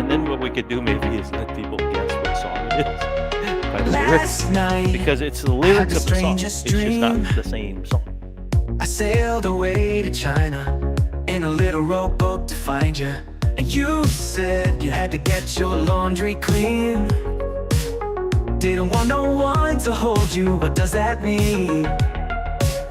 And then what we could do maybe is let people guess what song it is by the Last lyrics, night, because it's the lyrics the of the song. strangest It's just not dream. the same song. I sailed away to China in a little rowboat to find you. And you said you had to get your laundry clean. Didn't want no one to hold you, what does that mean?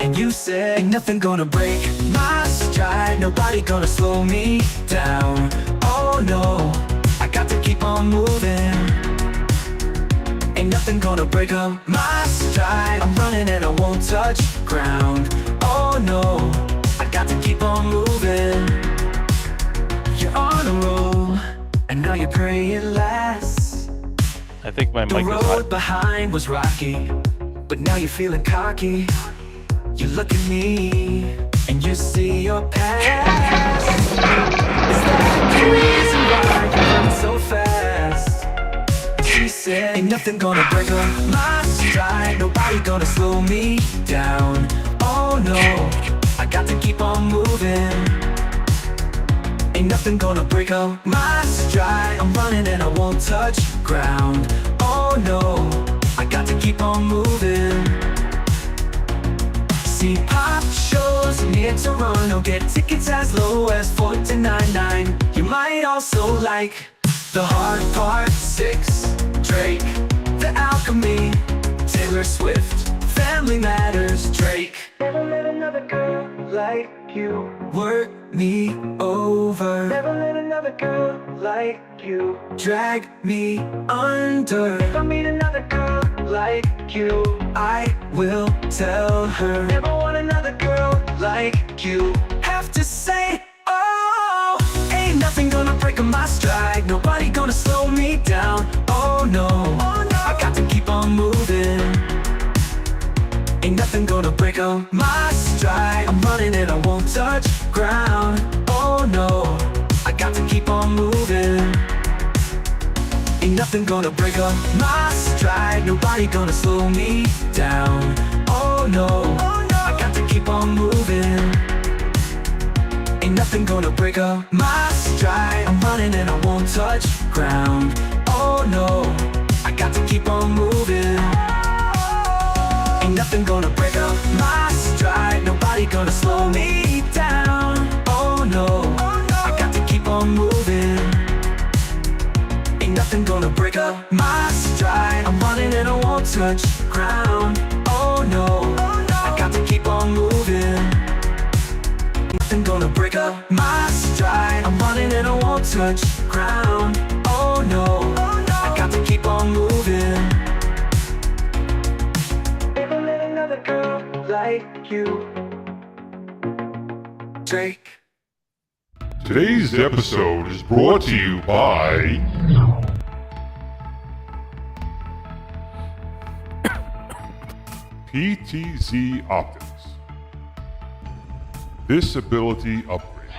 And you said, ain't nothing gonna break my stride, nobody gonna slow me down. Oh no, I got to keep on moving. Ain't nothing gonna break up my stride. I'm running and I won't touch ground. Oh no, I got to keep on moving. You're on a roll, and now you're praying last. I think my The mic is road hot. behind was rocky, but now you're feeling cocky. You look at me, and you see your past. Is that the reason why you run so fast? She said, ain't nothing gonna break up my stride, nobody gonna slow me down. Oh no, I got to keep on moving. Ain't nothing gonna break up my stride. I'm running and I won't touch ground. Oh no, I got to keep on moving. See pop shows near Toronto, get tickets as low as $14.99. You might also like The Hard Part 6, Drake, The Alchemy, Taylor Swift, Family Matters, Drake. Never let another girl like you work me over. Never let another girl like you drag me under. If I meet another girl like you, I will tell her. Never want another girl like you. Have to say, oh, ain't nothing gonna break my stride, nobody gonna slow me down. Oh no, I got to keep on moving. Ain't nothing gonna break up my stride. I'm running and I won't touch ground. Oh no, I got to keep on moving. Ain't nothing gonna break up my stride, nobody gonna slow me down. Oh no, I got to keep on moving. Ain't nothing gonna break up my stride. I'm running and I won't touch ground. Oh no, I got to keep on moving. Ain't nothing gonna break up my stride, nobody gonna slow me down. Oh no, I got to keep on moving. Ain't nothing gonna break up my stride. I'm running and I won't touch ground. Oh no, I got to keep on moving. Ain't nothing gonna break up my stride. I'm running and I won't touch ground. Oh no, I got to keep on moving. Never let another girl like you. Drake. Today's episode is brought to you by PTZ Optics. Disability upgrade.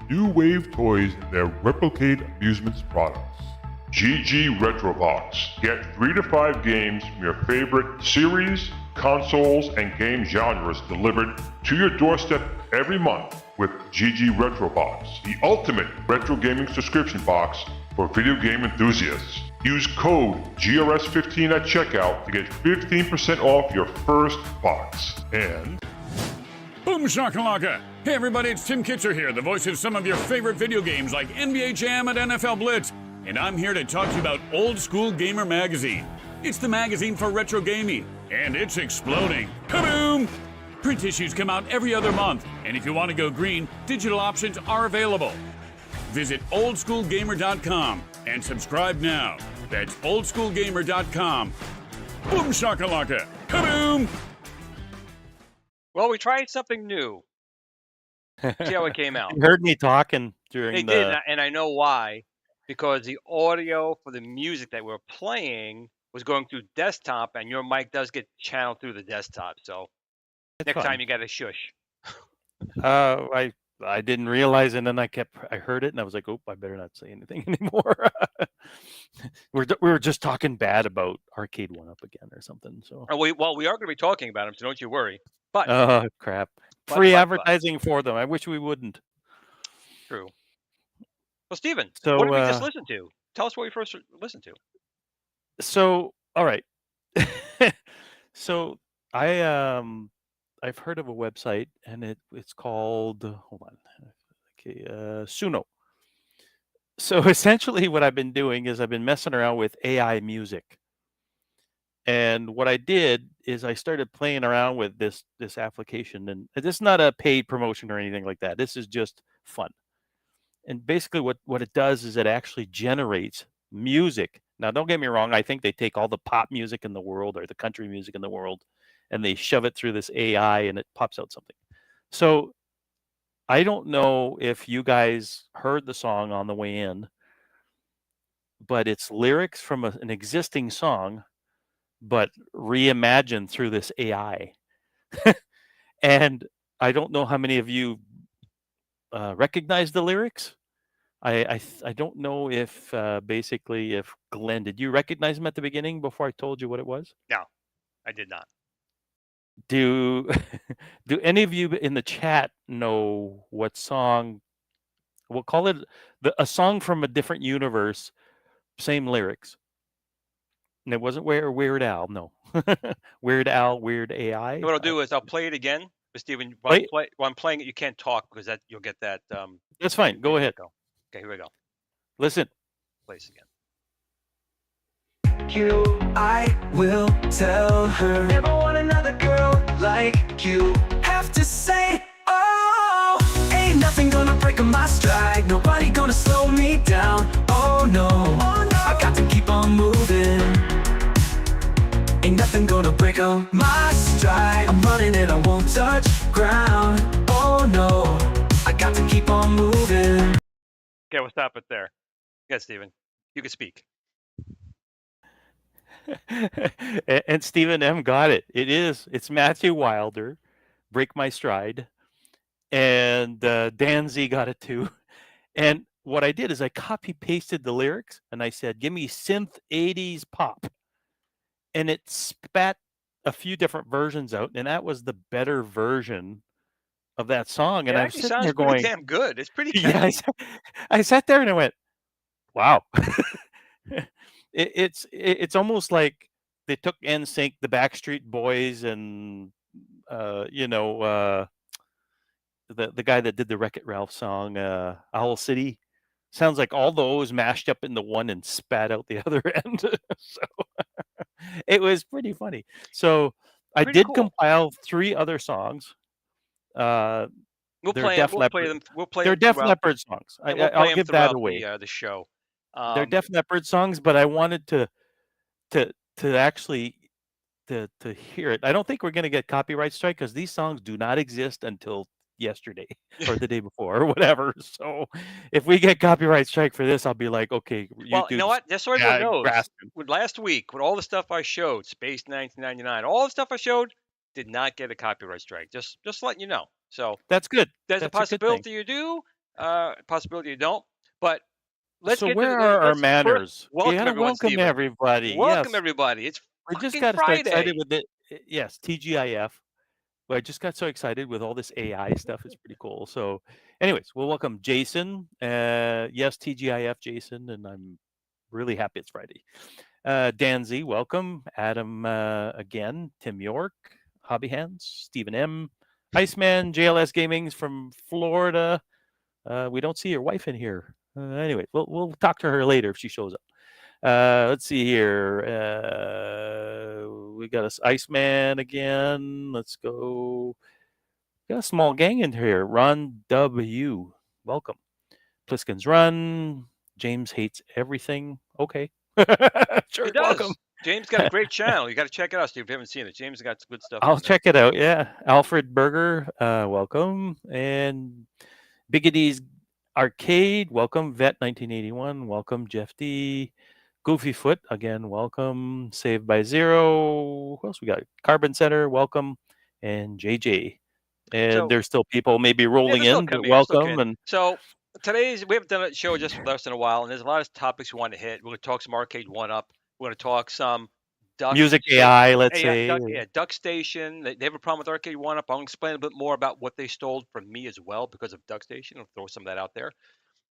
New Wave Toys and their Replicate Amusements products. GG Retrobox. Get 3 to 5 games from your favorite series, consoles, and game genres delivered to your doorstep every month with GG Retrobox, the ultimate retro gaming subscription box for video game enthusiasts. Use code GRS15 at checkout to get 15% off your first box. And Boom shakalaka! Hey everybody, it's Tim Kitzer here, the voice of some of your favorite video games like NBA Jam and NFL Blitz. And I'm here to talk to you about Old School Gamer Magazine. It's the magazine for retro gaming, and it's exploding. Kaboom! Print issues come out every other month, and if you want to go green, digital options are available. Visit oldschoolgamer.com and subscribe now. That's oldschoolgamer.com. Boom shakalaka! Kaboom! Well, we tried something new. See how it came out. You heard me talking during They the... did, and I know why. Because the audio for the music that we're playing was going through desktop, and your mic does get channeled through the desktop. So next time you got to shush. I didn't realize, and then I heard it, and I was like, oh, I better not say anything anymore. we were just talking bad about Arcade 1-Up again or something. So We are going to be talking about them, so don't you worry. But oh crap, free advertising for them. I wish we wouldn't. True. Well, Steven, So, what did we just listen to? Tell us what we first listened to. so all right. So I've heard of a website, and it's called, hold on. Okay, Suno. So essentially what I've been doing is I've been messing around with AI music. And what I did is I started playing around with this application, and this is not a paid promotion or anything like that. This is just fun. And basically what it does is it actually generates music. Now don't get me wrong, I think they take all the pop music in the world or the country music in the world and they shove it through this AI and it pops out something. So I don't know if you guys heard the song on the way in, but it's lyrics from an existing song, but reimagined through this AI. And I don't know how many of you recognize the lyrics. I don't know if basically if Glenn, did you recognize him at the beginning before I told you what it was? No, I did not. Do do any of you in the chat know what song? We'll call it a song from a different universe, same lyrics. And it wasn't Weird Al, no. Weird Al, Weird AI. What I'll do is I'll play it again. But Steven, Play- while I'm playing it, you can't talk because that you'll get that. That's fine. Go ahead. echo. Okay, here we go. Listen. Play this again. You, I will tell her. Never want another girl like you. Have to say, oh, ain't nothing gonna break my stride. Nobody gonna slow me down. Oh no, I got to keep on moving. Ain't nothing gonna break my stride. I'm running and I won't touch ground. Oh no, I got to keep on moving. Okay, we'll stop it there. Yeah, Steven, you can speak. And Stephen M got it. It's Matthew Wilder, Break My Stride. And Dan Z got it too. And what I did is I copy pasted the lyrics and I said, give me synth 80s pop. And it spat a few different versions out, and that was the better version of that song. And It I was actually sitting sounds there pretty going, damn good. It's pretty yeah, catchy. I sat there and I went, wow. It's almost like they took NSYNC, the Backstreet Boys, and the guy that did the Wreck-It Ralph song, Owl City. Sounds like all those mashed up into one and spat out the other end. So it was pretty funny. So I Pretty did cool. compile 3 other songs. We'll They're play Def them. Leppard. We'll play They're them Def throughout. Leppard songs. We'll play I'll them give that throughout away. the show. They're Def Leppard songs, but I wanted to actually to hear it. I don't think we're going to get copyright strike because these songs do not exist until yesterday or the day before or whatever. So if we get copyright strike for this, I'll be like, okay, Well, you know YouTube's what? Just so everyone knows, grasping. with last week, with all the stuff I showed, Space 1999, all the stuff I showed did not get a copyright strike. Just letting you know. So That's good. there's That's a possibility you do, possibility you don't. But let's so get where to are our let's first manners? welcome You gotta everyone, welcome Steven. everybody. Welcome Yes. everybody. It's We just fucking got so excited Friday. with it. Yes, TGIF. But I just got so excited with all this AI stuff. It's pretty cool. So, anyways, we'll welcome Jason. Yes, TGIF, Jason, and I'm really happy it's Friday. Dan Z, welcome. Adam again. Tim York, Hobby Hands, Stephen M, Iceman, JLS Gaming's from Florida. We don't see your wife in here. Anyway, we'll talk to her later if she shows up. Let's see here. We got us Iceman again. Let's go. Got a small gang in here. Ron W. Welcome. Pliskin's Run. James hates everything. Okay. Sure. He does. Welcome. James got a great channel. You got to check it out, Steve. If you haven't seen it, James got some good stuff. I'll check it out. Yeah. Alfred Berger. Welcome. And Biggity's Arcade. Welcome. Vet 1981. Welcome. Jeff D. Goofy Foot, again, welcome. Saved by Zero. Who else we got? Carbon Center, welcome. And JJ. And So- there's still people maybe rolling they're still in, but coming, they're still welcome. coming. And So we haven't done a show just with us in a while, and there's a lot of topics we want to hit. We're going to talk some Arcade 1-Up. We're going to talk some Duck music Station. AI, let's Hey, say. Duck Station. They have a problem with Arcade 1-Up. I'll explain a bit more about what they stole from me as well because of Duck Station. I'll throw some of that out there.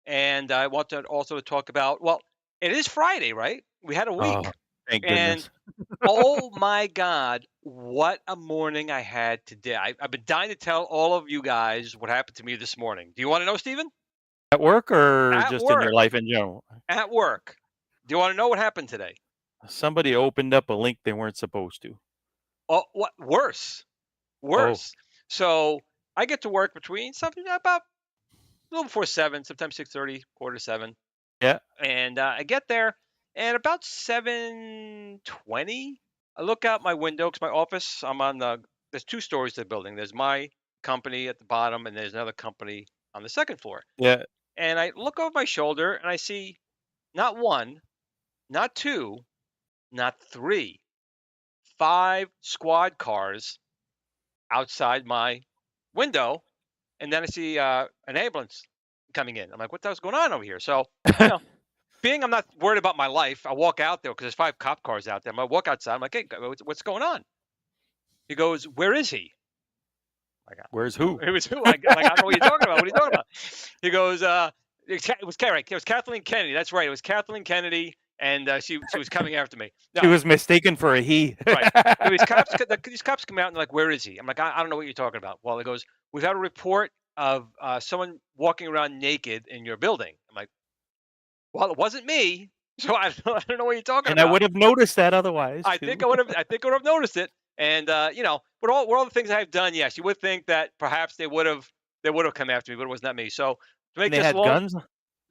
and I want to also talk about. Well, it is Friday, right? We had a week, Oh, thank and goodness. oh my God, what a morning I had today! I've been dying to tell all of you guys what happened to me this morning. Do you want to know, Steven? At work or At just in your work, life in general? at work. Do you want to know what happened today? Somebody opened up a link they weren't supposed to. Oh, what worse? Oh, Worse. So I get to work between something about a little before 7, sometimes 6:30, quarter to 7. yeah. And I get there, and about 7:20, I look out my window because my office, there's 2 stories to the building. There's my company at the bottom, and there's another company on the second floor. Yeah. And I look over my shoulder, and I see not 1, not 2, not 3, 5 squad cars outside my window. And then I see an ambulance coming in. I'm like, what the hell's going on over here? So, being I'm not worried about my life, I walk out there because there's 5 cop cars out there. I walk outside. I'm like, hey, what's going on? He goes, where is he? Where's who? It was who? I don't know what you're talking about. What are you talking about? He goes, it was Kathleen Kennedy. That's right. It was Kathleen Kennedy, and she was coming after me. She was mistaken for a he. Right. These cops come out and like, where is he? I'm like, I don't know what you're talking about. Well, he goes, we've had a report of someone walking around naked in your building. I'm like, well, it wasn't me, so I don't know what you're talking And about. I would have noticed that otherwise. I think I would have noticed it. And with all the things I've done, yes, you would think that perhaps they would have come after me, but it was not me. So to make They this had long, guns.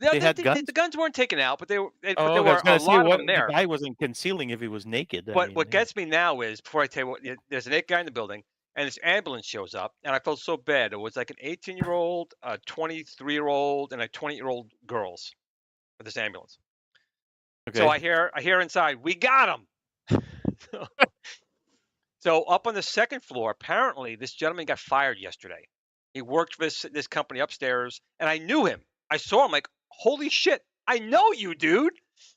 yeah, They had guns. the guns weren't taken out, but there Oh, I were was a gonna say lot of what them there. the guy wasn't concealing if he was naked. But what gets me now is, before I tell you what, there's an 8 guy in the building, and this ambulance shows up, and I felt so bad. It was like an 18-year-old, a 23-year-old, and a 20-year-old girls with this ambulance. Okay. So I hear inside, we got him. So up on the second floor, apparently this gentleman got fired yesterday. He worked for this company upstairs, and I knew him. I saw him like, holy shit, I know you, dude.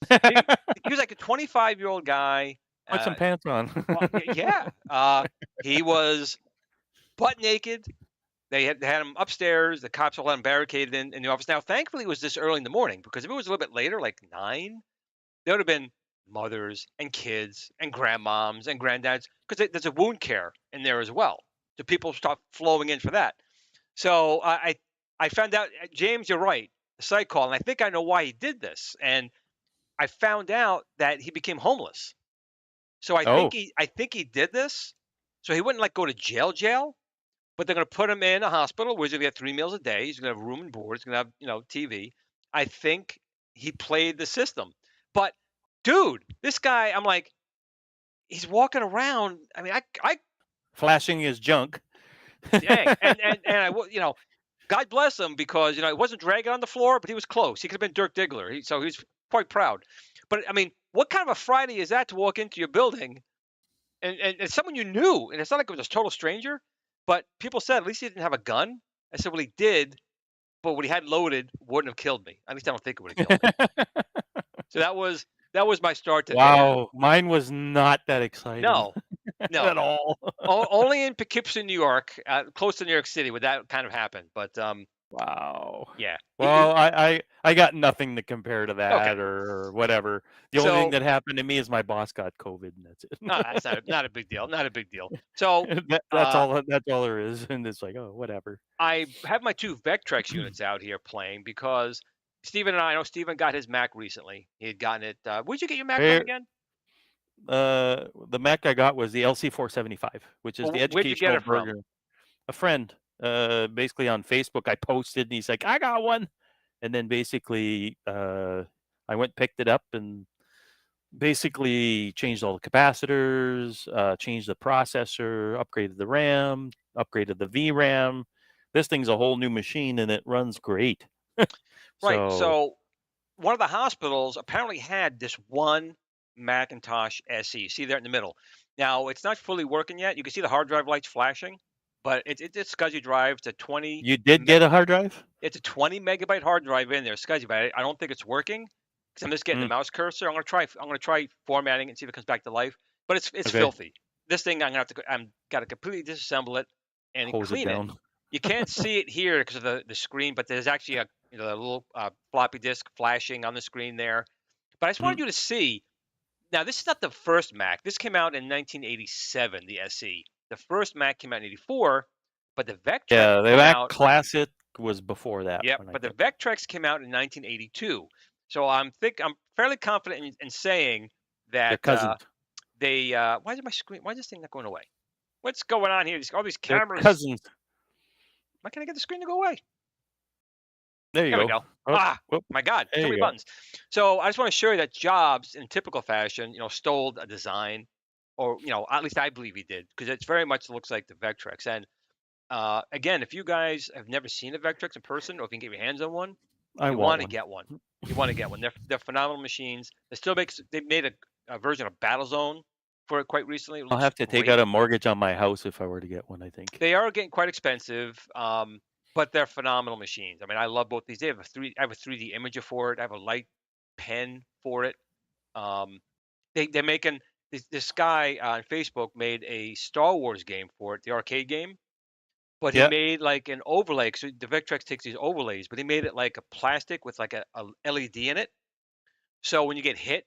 He was like a 25-year-old guy. Put some pants on. Yeah. He was butt naked. They had him upstairs. The cops all had him barricaded in the office. Now, thankfully, it was this early in the morning, because if it was a little bit later, like 9, there would have been mothers and kids and grandmoms and granddads, because there's a wound care in there as well. So people start flowing in for that. So I found out, James, you're right, the site call, and I think I know why he did this. And I found out that he became homeless. So I think he did this so he wouldn't like go to jail, but they're going to put him in a hospital where he's going to get 3 meals a day. He's going to have room and board. He's going to have, TV. I think he played the system. But dude, this guy, I'm like, he's walking around. I mean, I flashing his junk. dang, and I, God bless him, because it wasn't dragging on the floor, but he was close. He could have been Dirk Diggler. So he was quite proud. But I mean, what kind of a Friday is that to walk into your building and someone you knew, and it's not like it was a total stranger, but people said at least he didn't have a gun. I said, well, he did, but what he had loaded wouldn't have killed me. At least I don't think it would have killed me. So that was my start to Wow, mine was not that exciting. No, at all. Only in Poughkeepsie, New York, close to New York City, would that kind of happen. But wow. yeah. Well, I got nothing to compare to that, Okay. or whatever. The only thing that happened to me is my boss got COVID, and that's it. No, that's not a big deal. Not a big deal. So that's all. That's all there is, and it's like, oh, whatever. I have my 2 Vectrex units out here playing, because Steven and I know Steven got his Mac recently. He had gotten it. Where'd you get your Mac from again? The Mac I got was the LC475, which is the educational where'd you get it from? burger. A friend, basically on Facebook, I posted, and he's like, I got one. And then basically, I went, picked it up, and basically changed all the capacitors, changed the processor, upgraded the RAM, upgraded the VRAM. This thing's a whole new machine, and it runs great. Right. So one of the hospitals apparently had this one Macintosh SE. See there in the middle. Now, it's not fully working yet. You can see the hard drive lights flashing, but it's SCSI drive. It's a 20. You did get a hard drive? It's a 20 megabyte hard drive in there, SCSI, but I don't think it's working, because I'm just getting the mouse cursor. I'm gonna try formatting it and see if it comes back to life. But it's filthy. This thing, I'm got to completely disassemble it and Hose clean it down. You can't see it here because of the screen, but there's actually a a little floppy disk flashing on the screen there. But I just wanted you to see. Now, this is not the first Mac. This came out in 1987, the SE. The first Mac came out in '84, but the Vectrex Yeah, the came Mac out. Classic was before that. Yep, one, I but the think. Vectrex came out in 1982. So I'm fairly confident in saying They're that cousins. they. Why is my screen? Why is this thing not going away? What's going on here? All these They're cameras. cousins. Why can't I get the screen to go away? There you There we go. go. Oh, whoop. My God, There too you many go. buttons. So I just want to show you that Jobs, in typical fashion, stole a design, or at least I believe he did, because it very much looks like the Vectrex. And again, if you guys have never seen a Vectrex in person, or if you can get your hands on one, I you want want to one. get one. You want to get one. They're phenomenal machines. They made a version of Battlezone for it quite recently. It I'll looks have to take great. out a mortgage on my house if I were to get one, I think. They are getting quite expensive, but they're phenomenal machines. I mean, I love both these. I have a 3D imager for it. I have a light pen for it. They're making this guy on Facebook made a Star Wars game for it, the arcade game. But he Yeah. made like an overlay. So the Vectrex takes these overlays, but he made it like a plastic with like a LED in it. So when you get hit,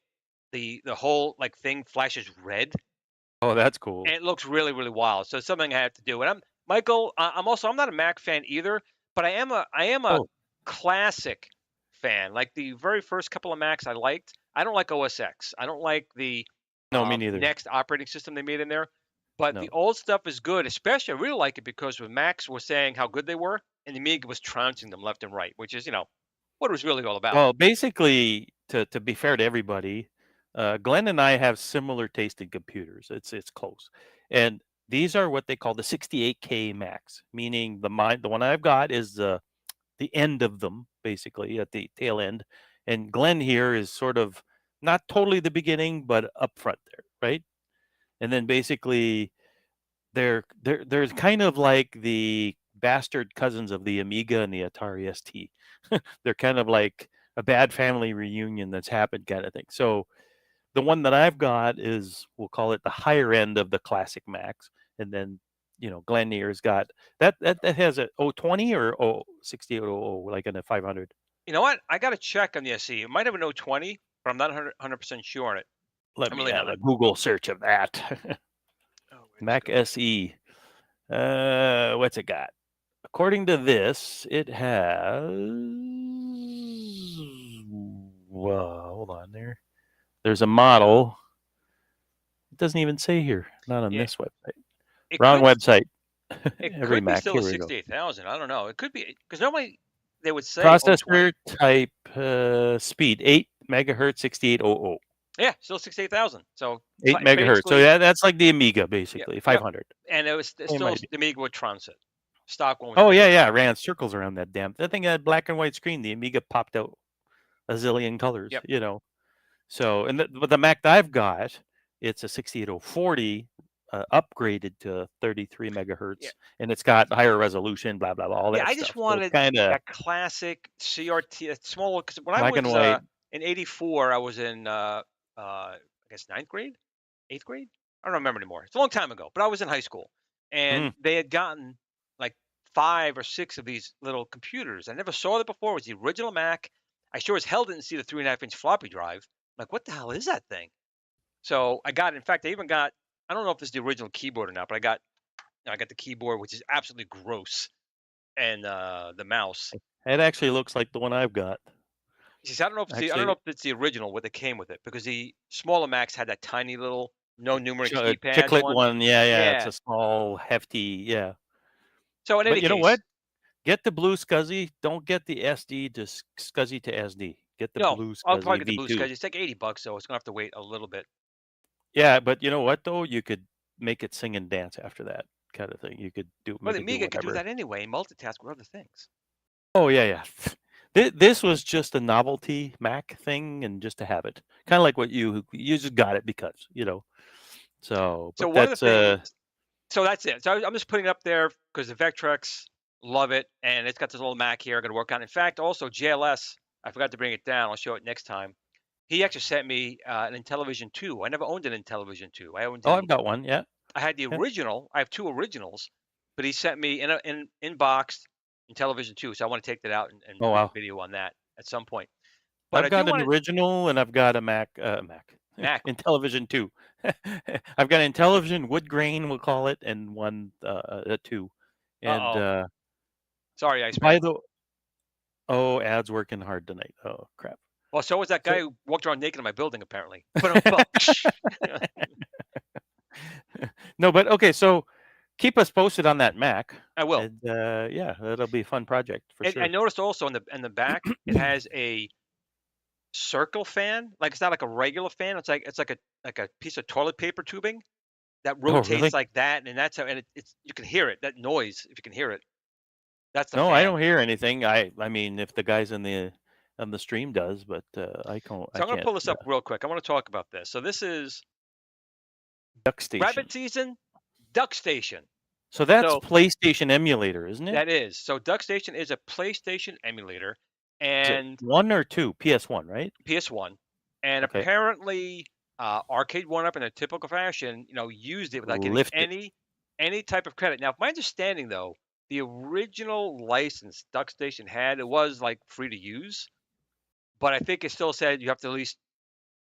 the whole like thing flashes red. Oh, that's cool. And it looks really, really wild. So it's something I have to do. And I'm Michael. I'm not a Mac fan either, but I am a Oh. classic fan. Like the very first couple of Macs I liked. I don't like OS X. I don't like the No, me neither. next operating system they made in there. But No. the old stuff is good. Especially, I really like it because when Macs were saying how good they were, and the Amiga was trouncing them left and right, which is what it was really all about. Well, basically, to be fair to everybody, Glenn and I have similar taste in computers. It's close, and these are what they call the 68K Macs, meaning the one I've got is the end of them, basically at the tail end, and Glenn here is sort of not totally the beginning, but up front there, right? And then basically, they're kind of like the bastard cousins of the Amiga and the Atari ST. They're kind of like a bad family reunion that's happened kind of thing. So the one that I've got is, we'll call it the higher end of the classic Macs. And then, Glenn here's got that has a 020 or 6800, like in a 500. You know what? I got to check on the SE. It might have an 020, but I'm not 100% sure on it. Let I'm me really have not. a Google search of that. Mac SE. What's it got? According to this, it has. Well, hold on there. There's a model. It doesn't even say here. Not on this website. Wrong website. It Every could be Mac. still Here a we go. 68,000. I don't know. It could be because normally they would say Processor type speed 8 megahertz 6800. Yeah, still 68,000. So 8 megahertz. So yeah, that's like the Amiga basically, 500. And it's still the Amiga would trounce it. Stock one. Oh yeah, ran circles around that damn. That thing had black and white screen. The Amiga popped out a zillion colors. So but the Mac that I've got, it's a 68040 upgraded to 33 megahertz, and it's got higher resolution. Blah blah blah. All that. I stuff. just wanted that classic CRT, small. Because when I was in '84, I was in I guess 9th grade, 8th grade. I don't remember anymore. It's a long time ago, but I was in high school, and they had gotten like 5 or 6 of these little computers. I never saw it before. It was the original Mac. I sure as hell didn't see the 3.5-inch floppy drive. I'm like, what the hell is that thing? So I got, in fact, I even got, I don't know if it's the original keyboard or not, but I got the keyboard, which is absolutely gross, and the mouse. It actually looks like the one I've got. I don't know if it's the original what that came with it, because the smaller Macs had that tiny little no numeric keypad chiclet one. Yeah, it's a small, hefty. Yeah. So in any case, you know what? Get the blue SCSI. Don't get the SD to SCSI to SD. Get the blue SCSI. I'll probably get the blue SCSI. It's like $80, so it's gonna have to wait a little bit. Yeah, but you know what though? You could make it sing and dance after that kind of thing. You could do. Well, the Amiga could do that anyway. Multitask with other things. Oh yeah. This was just a novelty Mac thing, and just to have it, kind of like what you just got it because So that's So that's it. So I'm just putting it up there because the Vectrex, love it, and it's got this little Mac here I'm going to work on. In fact, also JLS, I forgot to bring it down. I'll show it next time. He actually sent me an Intellivision 2. I never owned an Intellivision 2. I've got one. Yeah. I had the original. I have 2 originals, but he sent me in inboxed Intellivision 2, so I want to take that out and Oh, make wow. a video on that at some point. But I've got an original and I've got a Mac. Mac. Intellivision 2. I've got an Intellivision wood grain, we'll call it, and one a 2. And sorry, I by the ads working hard tonight. Oh crap. Well, so was that guy who walked around naked in my building, apparently. No, but okay, so keep us posted on that Mac. I will. And, yeah, that'll be a fun project for sure. I noticed also in the back it has a circle fan. Like it's not like a regular fan. It's like a piece of toilet paper tubing that rotates really? like that, and that's how. And it's you can hear it. That noise, if you can hear it. That's the No, fan. I don't hear anything. I mean, if the guys on the stream does, but I can't. So I'm going to pull this up real quick. I want to talk about this. So this is Duck Station. Rabbit Season, Duck Station. So that's PlayStation emulator, isn't it? That is. So Duck Station is a PlayStation emulator, and 1 or 2? PS1, right? PS1, and apparently R-Cade 1-Up in a typical fashion, used it without getting any type of credit. Now, my understanding though, the original license Duck Station had, it was like free to use, but I think it still said you have to at least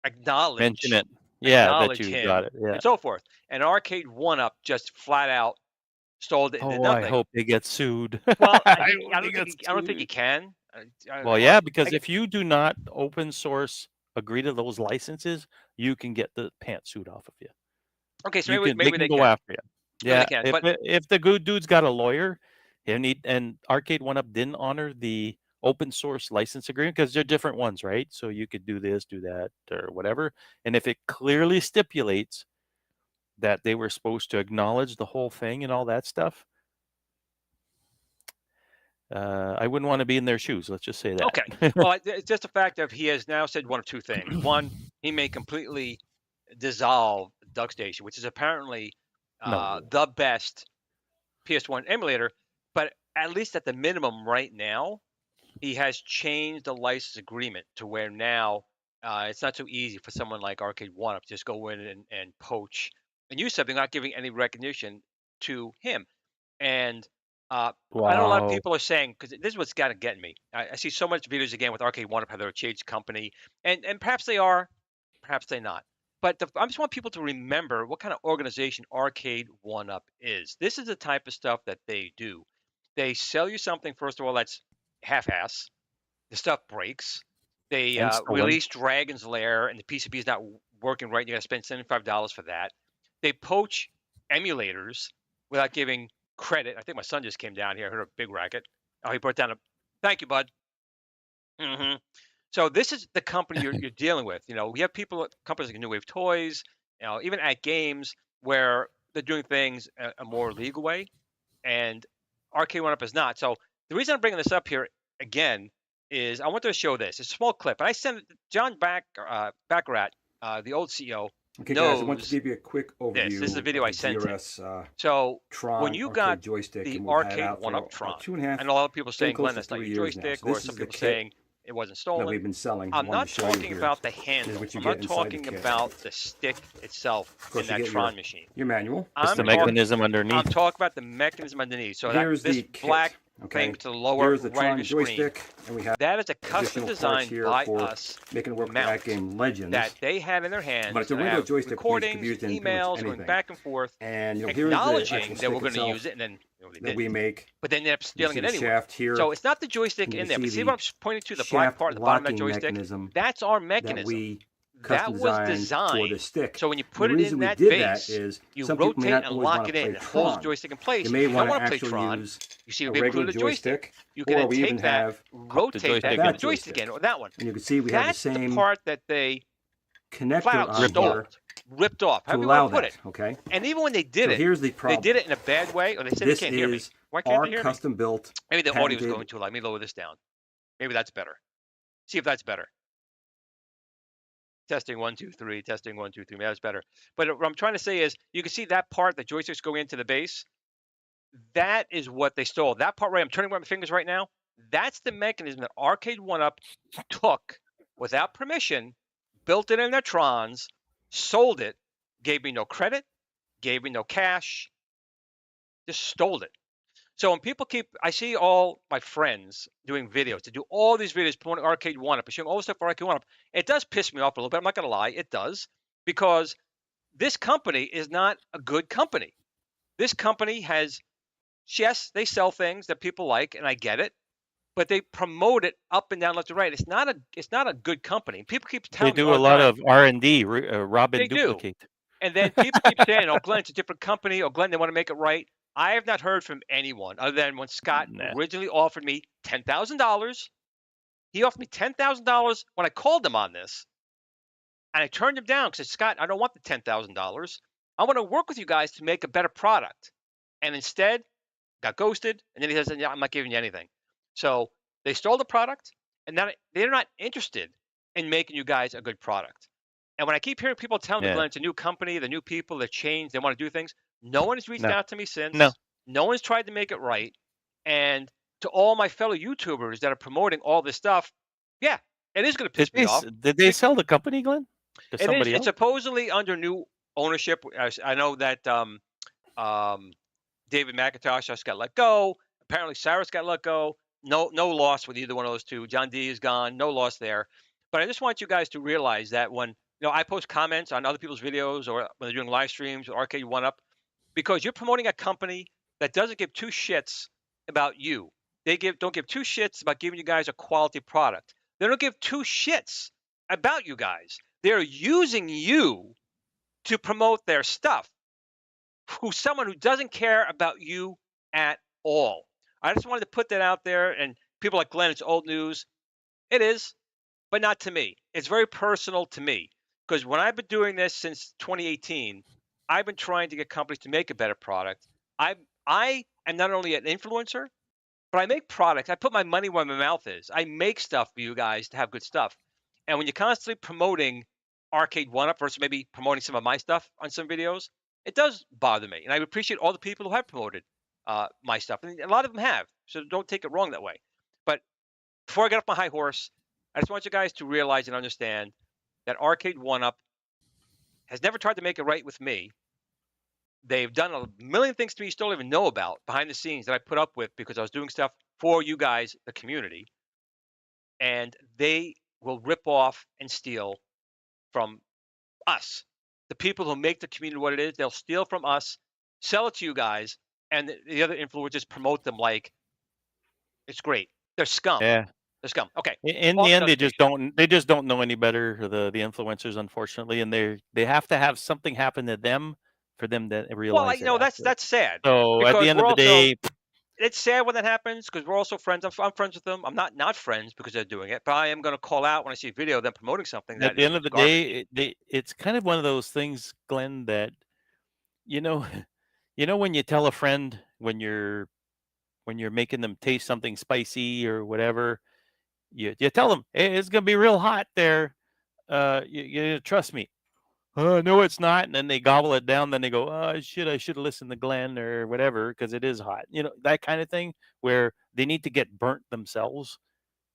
acknowledge, mention it, that you got it, and so forth. And R-Cade 1-Up just flat out stole it. Oh, I hope they get sued. Well, I don't think he can. Well, yeah, because if you do not open source agree to those licenses, you can get the pantsuit off of you. Okay, so maybe they can can go after you. Yeah, but if the good dude's got a lawyer, and R-Cade 1-Up didn't honor the open source license agreement, because they're different ones, right? So you could do this, do that, or whatever. And if it clearly stipulates that they were supposed to acknowledge the whole thing and all that stuff, I wouldn't want to be in their shoes. Let's just say that. Okay. Well, it's just the fact that he has now said one of two things. One, he may completely dissolve Duck Station, which is apparently the best PS1 emulator. But at least at the minimum right now, he has changed the license agreement to where now it's not so easy for someone like R-Cade 1-Up to just go in and poach and use something, not giving any recognition to him. And I know a lot of people are saying, because this is what's got to get me. I see so much videos again with R-Cade 1-Up how they're a changed company, and perhaps they are, perhaps they're not. But I just want people to remember what kind of organization R-Cade 1-Up is. This is the type of stuff that they do. They sell you something, first of all, that's half-ass. The stuff breaks. They release Dragon's Lair, and the PCB is not working right. You got to spend $75 for that. They poach emulators without giving credit. I think my son just came down here. I heard a big racket. Oh, he brought down thank you, bud. So this is the company you're dealing with. We have companies like New Wave Toys, even at games where they're doing things a more legal way, and R-Cade 1-Up is not. So the reason I'm bringing this up here again is I want to show this. It's a small clip, and I sent it to John Baccarat, the old CEO. Okay, guys, I want to give you a quick overview. This is a video I sent GRS, so Tron, when you got joystick, the and R-Cade 1-Up Tron, and a lot of people saying, Glenn, that's not your joystick, or some people saying it wasn't stolen. That we've been selling. I'm not talking about the handle. I'm not talking about the stick itself in that Tron machine. Your manual. It's the mechanism underneath. I'm talking about the mechanism underneath. So here's this black thing to the lower here's the right of Tron your screen. Joystick, and we have that is a custom design by us making it work for that game Legends that they had in their hands. But it's a regular joystick, recordings, emails, going back and forth, and acknowledging that we're going to use it, and then that we make. But they ended up stealing it anyway. Shaft here. So it's not the joystick in there. But see what I'm pointing to? The black part at the bottom of that joystick. That's our mechanism. That was designed for the stick. So when you put it in that base, you rotate and lock it in. It holds the joystick in place. You may want to play Tron. You see, a we regular included the joystick. You or can we take even that, have rotate that, and the joystick again, or that one. And you can see we have the same That's the part that they connector on ripped off. to allow that. Okay. And even when they did it, here's the problem. They did it in a bad way, or they said they can't hear me. Why can't they hear me? Custom built. Maybe the audio is going too loud. Let me lower this down. Maybe that's better. See if that's better. Testing 1, 2, 3. Testing 1, 2, 3. Maybe that's better. But what I'm trying to say is, you can see that part, the joysticks going into the base. That is what they stole. That part right, I'm turning my fingers right now. That's the mechanism that R-Cade 1-Up took without permission, built it in their Trons, sold it, gave me no credit, gave me no cash. just stole it. So when people I see all my friends doing videos, to do all these videos promoting R-Cade 1-Up, and showing all the stuff for R-Cade 1-Up, it does piss me off a little bit. I'm not going to lie, it does, because this company is not a good company. This company has, yes, they sell things that people like, and I get it, but they promote it up and down, left and right. It's not a good company. People keep telling They me do a all the lot time, of R&D, rob and They do. duplicate. and then people keep saying, "Oh, Glenn, it's a different company. Oh, Glenn, they want to make it right." I have not heard from anyone other than when Scott Nah. originally offered me $10,000. He offered me $10,000 when I called him on this, and I turned him down because Scott, I don't want the $10,000. I want to work with you guys to make a better product. And instead, got ghosted, and then he says, "Yeah, I'm not giving you anything." So they stole the product, and now they're not interested in making you guys a good product. And when I keep hearing people telling me, Yeah. Glenn, it's a new company, the new people, they changed, they want to do things. No one has reached No. out to me since. No. No one's tried to make it right. And to all my fellow YouTubers that are promoting all this stuff, yeah, it is going to piss me off. Did they sell the company, Glenn? To It is. somebody It's else? supposedly under new ownership. I know that David McIntosh just got let go. Apparently, Cyrus got let go. No loss with either one of those two. John D is gone. No loss there. But I just want you guys to realize that when I post comments on other people's videos or when they're doing live streams or R-Cade 1-Up, because you're promoting a company that doesn't give two shits about you. They don't give two shits about giving you guys a quality product. They don't give two shits about you guys. They're using you to promote their stuff. Who's someone who doesn't care about you at all. I just wanted to put that out there, and people like Glenn, it's old news. It is, but not to me. It's very personal to me, because when I've been doing this since 2018, I've been trying to get companies to make a better product. I am not only an influencer, but I make products. I put my money where my mouth is. I make stuff for you guys to have good stuff. And when you're constantly promoting R-Cade 1-Up versus maybe promoting some of my stuff on some videos, it does bother me. And I appreciate all the people who have promoted my stuff. And a lot of them have. So don't take it wrong that way. But before I get off my high horse, I just want you guys to realize and understand that R-Cade 1-Up has never tried to make it right with me. They've done a million things to me you still don't even know about behind the scenes that I put up with because I was doing stuff for you guys, the community. And they will rip off and steal from us. The people who make the community what it is, they'll steal from us, sell it to you guys, and the other influencers promote them like it's great. They're scum. Yeah. They're scum. Okay. In Off the end, notification. they just don't know any better, the influencers, unfortunately, and they have to have something happen to them for them to realize. Well, that's sad. So at because the end of we're the day, it's sad when that happens because we're also friends. I'm friends with them. I'm not friends because they're doing it, but I am going to call out when I see a video of them promoting something. at the end of the day, it's kind of one of those things, Glenn, that you know when you tell a friend when you're making them taste something spicy or whatever, you tell them, "Hey, it's gonna be real hot there. You trust me." No, it's not. And then they gobble it down. Then they go, "Oh, I should have listened to Glenn or whatever because it is hot." That kind of thing where they need to get burnt themselves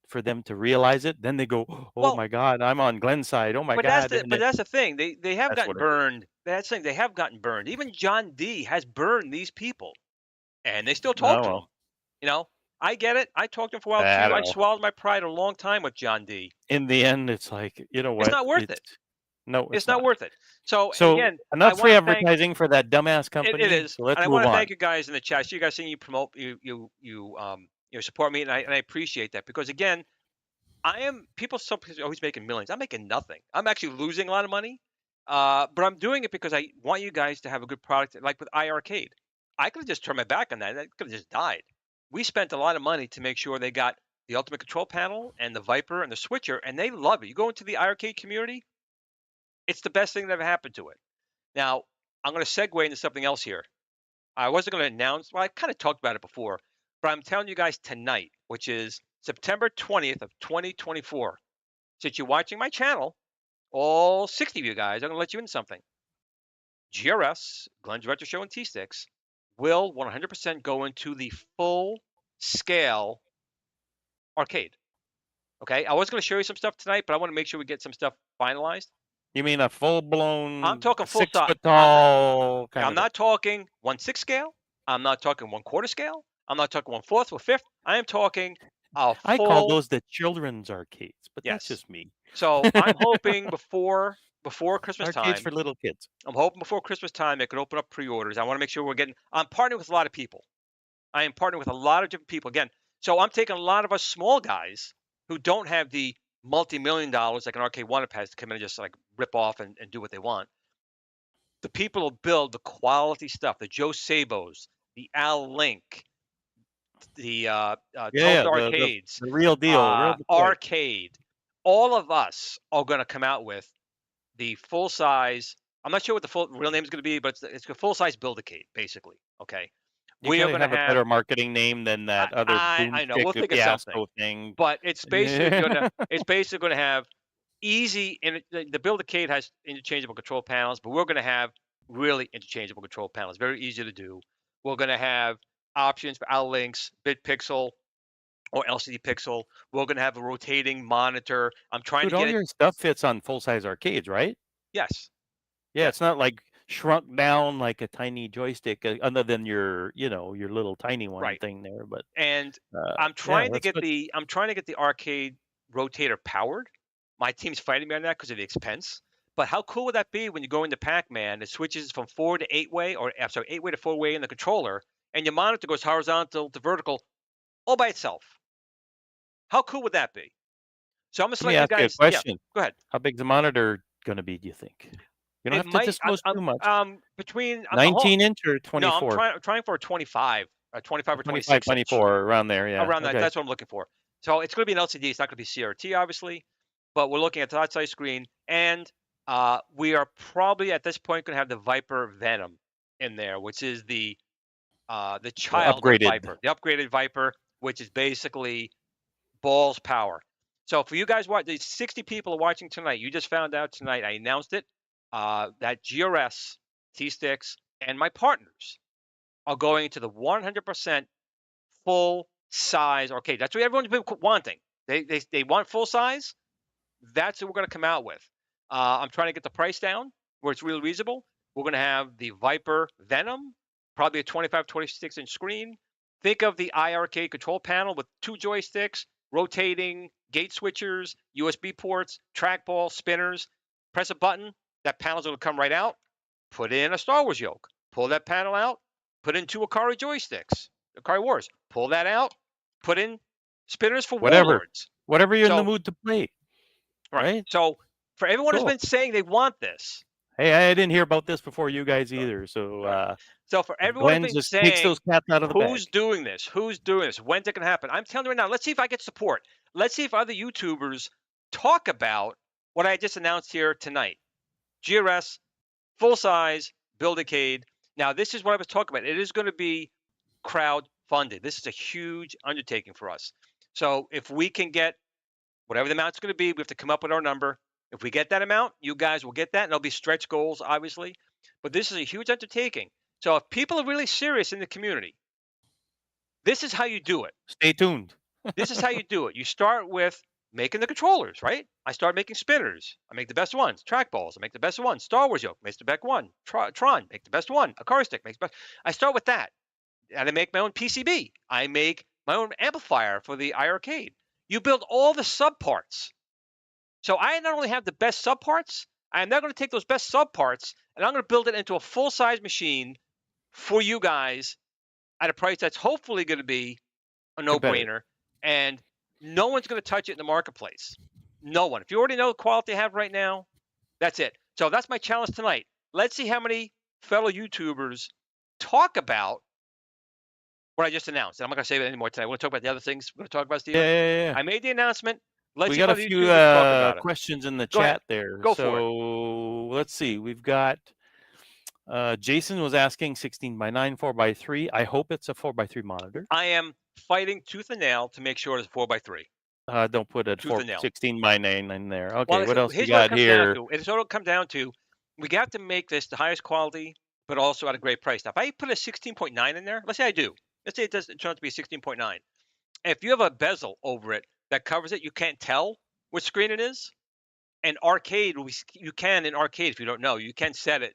for them to realize it. Then they go, "Oh my God, I'm on Glenn's side. Oh my God." That's the thing. They have That's gotten what it is. burned. That's the thing. They have gotten burned. Even John D has burned these people, and they still talk to him. I get it. I talked to him for a while I too. don't I know. swallowed my pride a long time with John D. In the end, it's like, you know what? It's not worth it. No, It's not worth it. So again, enough free advertising for that dumbass company. It is. So let's and I move want to on. thank you guys in the chat. So you guys seeing you promote, you support me, and I appreciate that because again, some people are always making millions. I'm making nothing. I'm actually losing a lot of money, but I'm doing it because I want you guys to have a good product. Like with iiRcade, I could have just turned my back on that. That could have just died. We spent a lot of money to make sure they got the ultimate control panel and the Viper and the switcher, and they love it. You go into the iiRcade community, it's the best thing that ever happened to it. Now, I'm going to segue into something else here. I wasn't going to announce, well, I kind of talked about it before, but I'm telling you guys tonight, which is September 20th of 2024. Since you're watching my channel, all 60 of you guys, I'm going to let you in something. GRS, Glenn's Retro Show and T-Sticks, will 100% go into the full-scale arcade. Okay, I was going to show you some stuff tonight, but I want to make sure we get some stuff finalized. You mean a full-blown, I'm talking full 6 size. foot tall kind I'm of not talking 1/6 scale. I'm not talking 1/4 scale. I'm not talking 1/4 or 1/5. I am talking a I call full. those the children's arcades, but that's Yes. just me. So I'm hoping before Christmas Arcades time. for little kids. I'm hoping before Christmas time it could open up pre-orders. I want to make sure we're getting. I'm partnering with a lot of people. I am partnering with a lot of different people. Again, so I'm taking a lot of us small guys who don't have the multi-million dollars like an Arcade One has to come in and just like rip off and do what they want. The people who build the quality stuff, the Joe Sabos, the Al Link, the Yeah, Tulsa the Arcades, the real deal. Real Detroit. R-Cade. All of us are going to come out with the full size. I'm not sure what the full real name is going to be, but it's a full size Build-A-Cade, basically. Okay. We are going to have a better marketing name than that other I know. We'll think of something. fiasco thing. But it's basically going to have easy, and the Build-A-Cade has interchangeable control panels, but we're going to have really interchangeable control panels. Very easy to do. We're going to have options for Al Links, bit pixel, or LCD pixel. We're going to have a rotating monitor. I'm trying to get all your stuff fits on full size arcades, right? Yes. Yeah, it's not like shrunk down like a tiny joystick, other than your your little tiny one thing there. But I'm trying to get the arcade rotator powered. My team's fighting me on that because of the expense. But how cool would that be when you go into Pac-Man? It switches from 4 to 8-way, or I'm sorry, 8-way to 4-way in the controller, and your monitor goes horizontal to vertical all by itself. How cool would that be? So I'm gonna let you guys. A question. Yeah, go ahead. How big's the monitor going to be? Do you think? You don't have to disclose too much. Between 19-inch or 24. No, I'm trying for a 25, a 25 or 26 24 around there. Yeah, around that. That's what I'm looking for. So it's going to be an LCD. It's not going to be CRT, obviously, but we're looking at the outside screen, and we are probably at this point going to have the Viper Venom in there, which is the child upgraded Viper, the upgraded Viper, which is basically balls power. So for you guys, the 60 people are watching tonight, you just found out tonight. I announced it. That GRS, T-Sticks, and my partners are going to the 100% full size arcade. That's what everyone's been wanting. They want full size. That's what we're going to come out with. I'm trying to get the price down where it's really reasonable. We're going to have the Viper Venom, probably a 25, 26-inch screen. Think of the iiRcade control panel with 2 joysticks, rotating gate switchers, USB ports, trackball, spinners. Press a button. That panel's going to come right out. Put in a Star Wars yoke. Pull that panel out. Put in 2 Ikari joysticks. Ikari Wars. Pull that out. Put in spinners for Warlords. Whatever you're in the mood to play. Right? So for everyone who's been saying they want this. Hey, I didn't hear about this before you guys either. So so for everyone who's been saying, takes those cats out of the who's doing this? Who's doing this? When's it going to happen? I'm telling you right now, let's see if I get support. Let's see if other YouTubers talk about what I just announced here tonight. GRS, full-size, Build-A-Cade. Now, this is what I was talking about. It is going to be crowd-funded. This is a huge undertaking for us. So if we can get whatever the amount's going to be, we have to come up with our number. If we get that amount, you guys will get that, and there'll be stretch goals, obviously. But this is a huge undertaking. So if people are really serious in the community, this is how you do it. Stay tuned. This is how you do it. You start with making the controllers, right? I start making spinners. I make the best ones. Trackballs. I make the best ones. Star Wars yoke makes the best one. Tron make the best one. Ikari stick makes the best. I start with that, and I make my own PCB. I make my own amplifier for the iiRcade. You build all the subparts. So I not only have the best subparts, I'm now going to take those best subparts and I'm going to build it into a full-size machine for you guys at a price that's hopefully going to be a no-brainer. And no one's going to touch it in the marketplace. No one. If you already know the quality I have right now, that's it. So that's my challenge tonight. Let's see how many fellow YouTubers talk about what I just announced. I'm not going to say it anymore tonight. We're going to talk about the other things we're going to talk about, Steve. Yeah. I made the announcement. Let's we see got a few questions in the chat there. Go for it. Let's see. We've got Jason was asking 16:9, 4:3. I hope it's a 4:3 monitor. I am fighting tooth and nail to make sure it's 4:3. Don't put a 16:9 in there. Okay, well, what else you got here? It's all come down to we got to make this the highest quality, but also at a great price. Now, if I put a 16.9 in there, let's say I do. Let's say it turns out to be a 16.9. If you have a bezel over it that covers it, you can't tell which screen it is. And R-Cade, you can in R-Cade, if you don't know, you can set it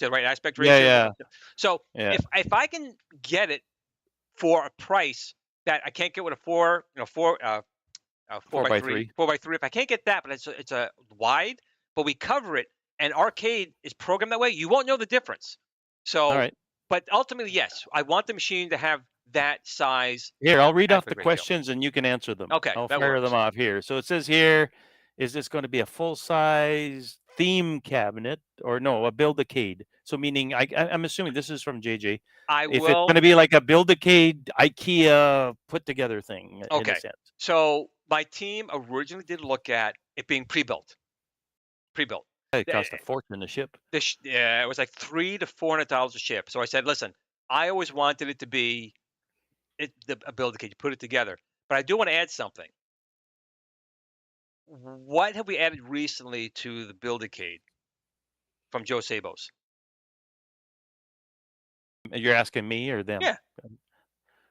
to the right aspect ratio. Yeah. So Yeah. if I can get it for a price that I can't get with a 4 by 3, 4x3. If I can't get that, but it's a wide, but we cover it, and R-Cade is programmed that way, you won't know the difference. So, All right. but ultimately, yes, I want the machine to have that size. Here, I'll read off the aspect ratio. questions and you can answer them. Okay, I'll that fire works. them off here. So it says here, is this going to be a full-size theme cabinet or no, a Build-A-Cade? So meaning, I'm assuming this is from JJ. If it's going to be like a Build-A-Cade IKEA put-together thing, in a sense. So my team originally did look at it being pre-built. It cost a fortune to ship. It was like $300 to $400 a ship. So I said, listen, I always wanted it to be a Build-A-Cade. You put it together, but I do want to add something. What have we added recently to the Build-A-Cade from Joe Sabos? You're asking me or them? Yeah.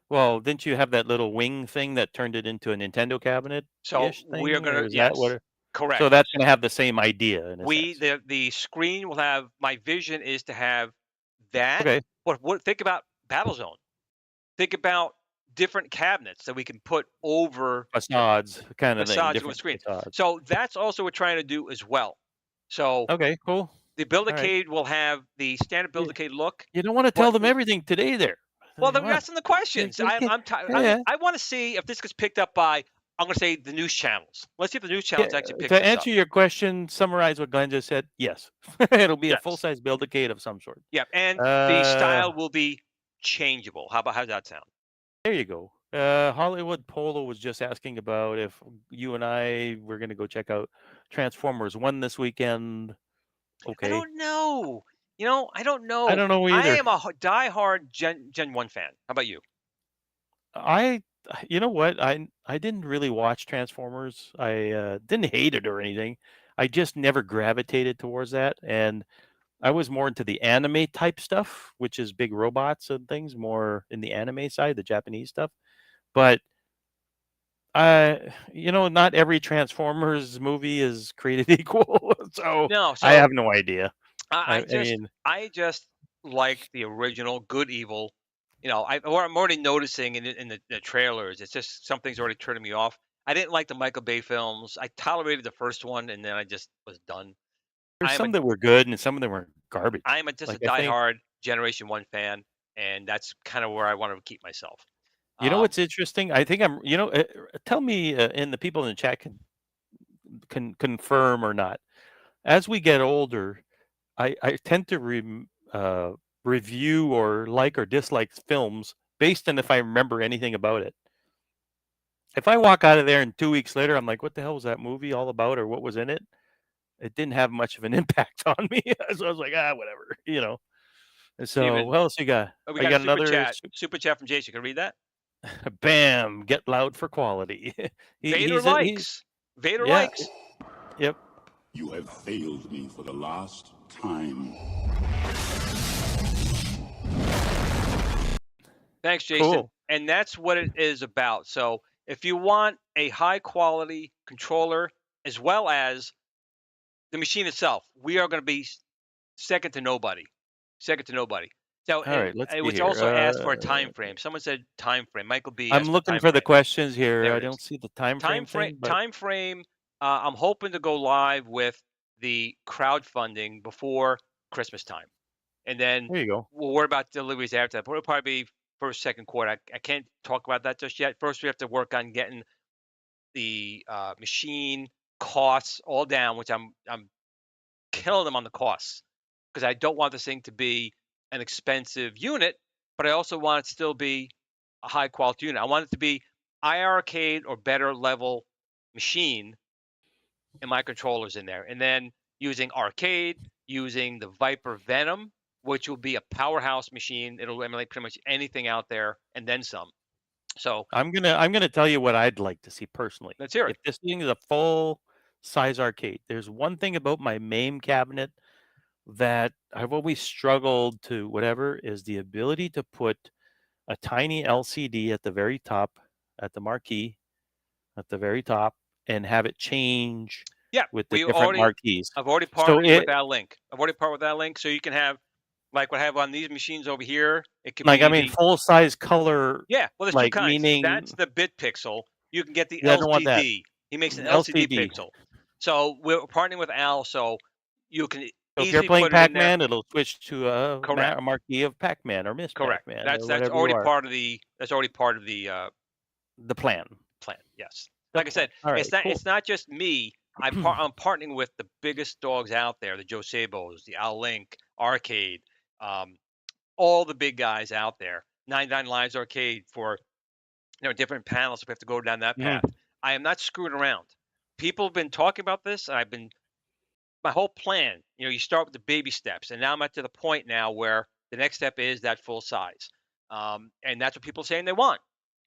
Well, didn't you have that little wing thing that turned it into a Nintendo cabinet? So we are going to, correct. So that's going to have the same idea. In a sense. The screen will have. My vision is to have that. Okay. What think about Battlezone? Think about different cabinets that we can put over facades, kind of thing. Facades with screen. So that's also what we're trying to do as well. So okay, cool. The Build-A-Cade will have the standard Build-A-Cade look. You don't want to tell them everything today, there. Well, they're asking the questions. I want to see if this gets picked up by, I'm going to say, the news channels. Let's see if the news channels actually pick this up. To answer your question, summarize what Glenn just said. Yes, it'll be a full-size Build-A-Cade of some sort. Yeah, and the style will be changeable. How does that sound? There you go. Hollywood Polo was just asking about if you and I were going to go check out Transformers 1 this weekend. Okay. I don't know. I don't know. I don't know either. I am a diehard Gen 1 fan. How about you? You know what? I didn't really watch Transformers. I didn't hate it or anything. I just never gravitated towards that. And I was more into the anime type stuff, which is big robots and things, more in the anime side, the Japanese stuff. But not every Transformers movie is created equal. So I have no idea. I just like the original Good Evil. I'm already noticing in the trailers. It's just something's already turning me off. I didn't like the Michael Bay films. I tolerated the first one, and then I just was done. There's some that were good, and some of them were garbage. I am just a diehard Generation 1 fan, and that's kind of where I want to keep myself. You know what's interesting? I think I'm. Tell me, and the people in the chat can confirm or not. As we get older, I tend to review or like or dislike films based on if I remember anything about it. If I walk out of there and 2 weeks later, I'm like, what the hell was that movie all about, or what was in it? It didn't have much of an impact on me. So I was like, whatever, And so, Steven, what else you got? We got another super chat from Jason. Can I read that? Bam! Get loud for quality. Vader likes. Yep. You have failed me for the last time. Thanks, Jason. Cool. And that's what it is about. So if you want a high quality controller as well as the machine itself, we are going to be second to nobody. So all right, let's it was also asked for a time frame. Someone said time frame. Michael B. I'm looking for the questions here. I don't see the time frame. Time frame. I'm hoping to go live with the crowdfunding before Christmas time, and then there you go. We'll worry about deliveries after that. But it'll probably be first, second quarter. I can't talk about that just yet. First, we have to work on getting the machine costs all down, which I'm killing them on the costs because I don't want this thing to be an expensive unit, but I also want it to still be a high quality unit. I want it to be iiRcade or better level machine and my controllers in there. And then using R-Cade, using the Viper Venom, which will be a powerhouse machine. It'll emulate pretty much anything out there and then some. So I'm gonna tell you what I'd like to see personally. Let's hear it. If this thing is a full size arcade, there's one thing about my MAME cabinet that I've always struggled to is the ability to put a tiny LCD at the very top, at the marquee, at the very top, and have it change with the different marquees. I've already partnered with that link. So you can have Like what I have on these machines over here. It could Like, be I mean, full size color. yeah. Well, there's two Like, kinds. meaning, That's the bit pixel. You can get the yeah, I don't want that. LCD. He makes an LCD LCD. pixel. So we're partnering with Al, so you can So if you're easily playing put it in there. Pac-Man, it'll switch to a Correct. marquee of Pac-Man or Miss Correct. Pac-Man or That's whatever already you are. part of the The plan. plan. Yes. The Like I said, plan. All right, it's not cool. it's not just me. I'm partnering with the biggest dogs out there, the Joe Sabos, the Al Link, R-Cade, all the big guys out there. 99vLiveds Arcade for different panels. If we have to go down that path, I am not screwing around. People have been talking about this, and my whole plan. You start with the baby steps, and now I'm at to the point now where the next step is that full size, and that's what people are saying they want.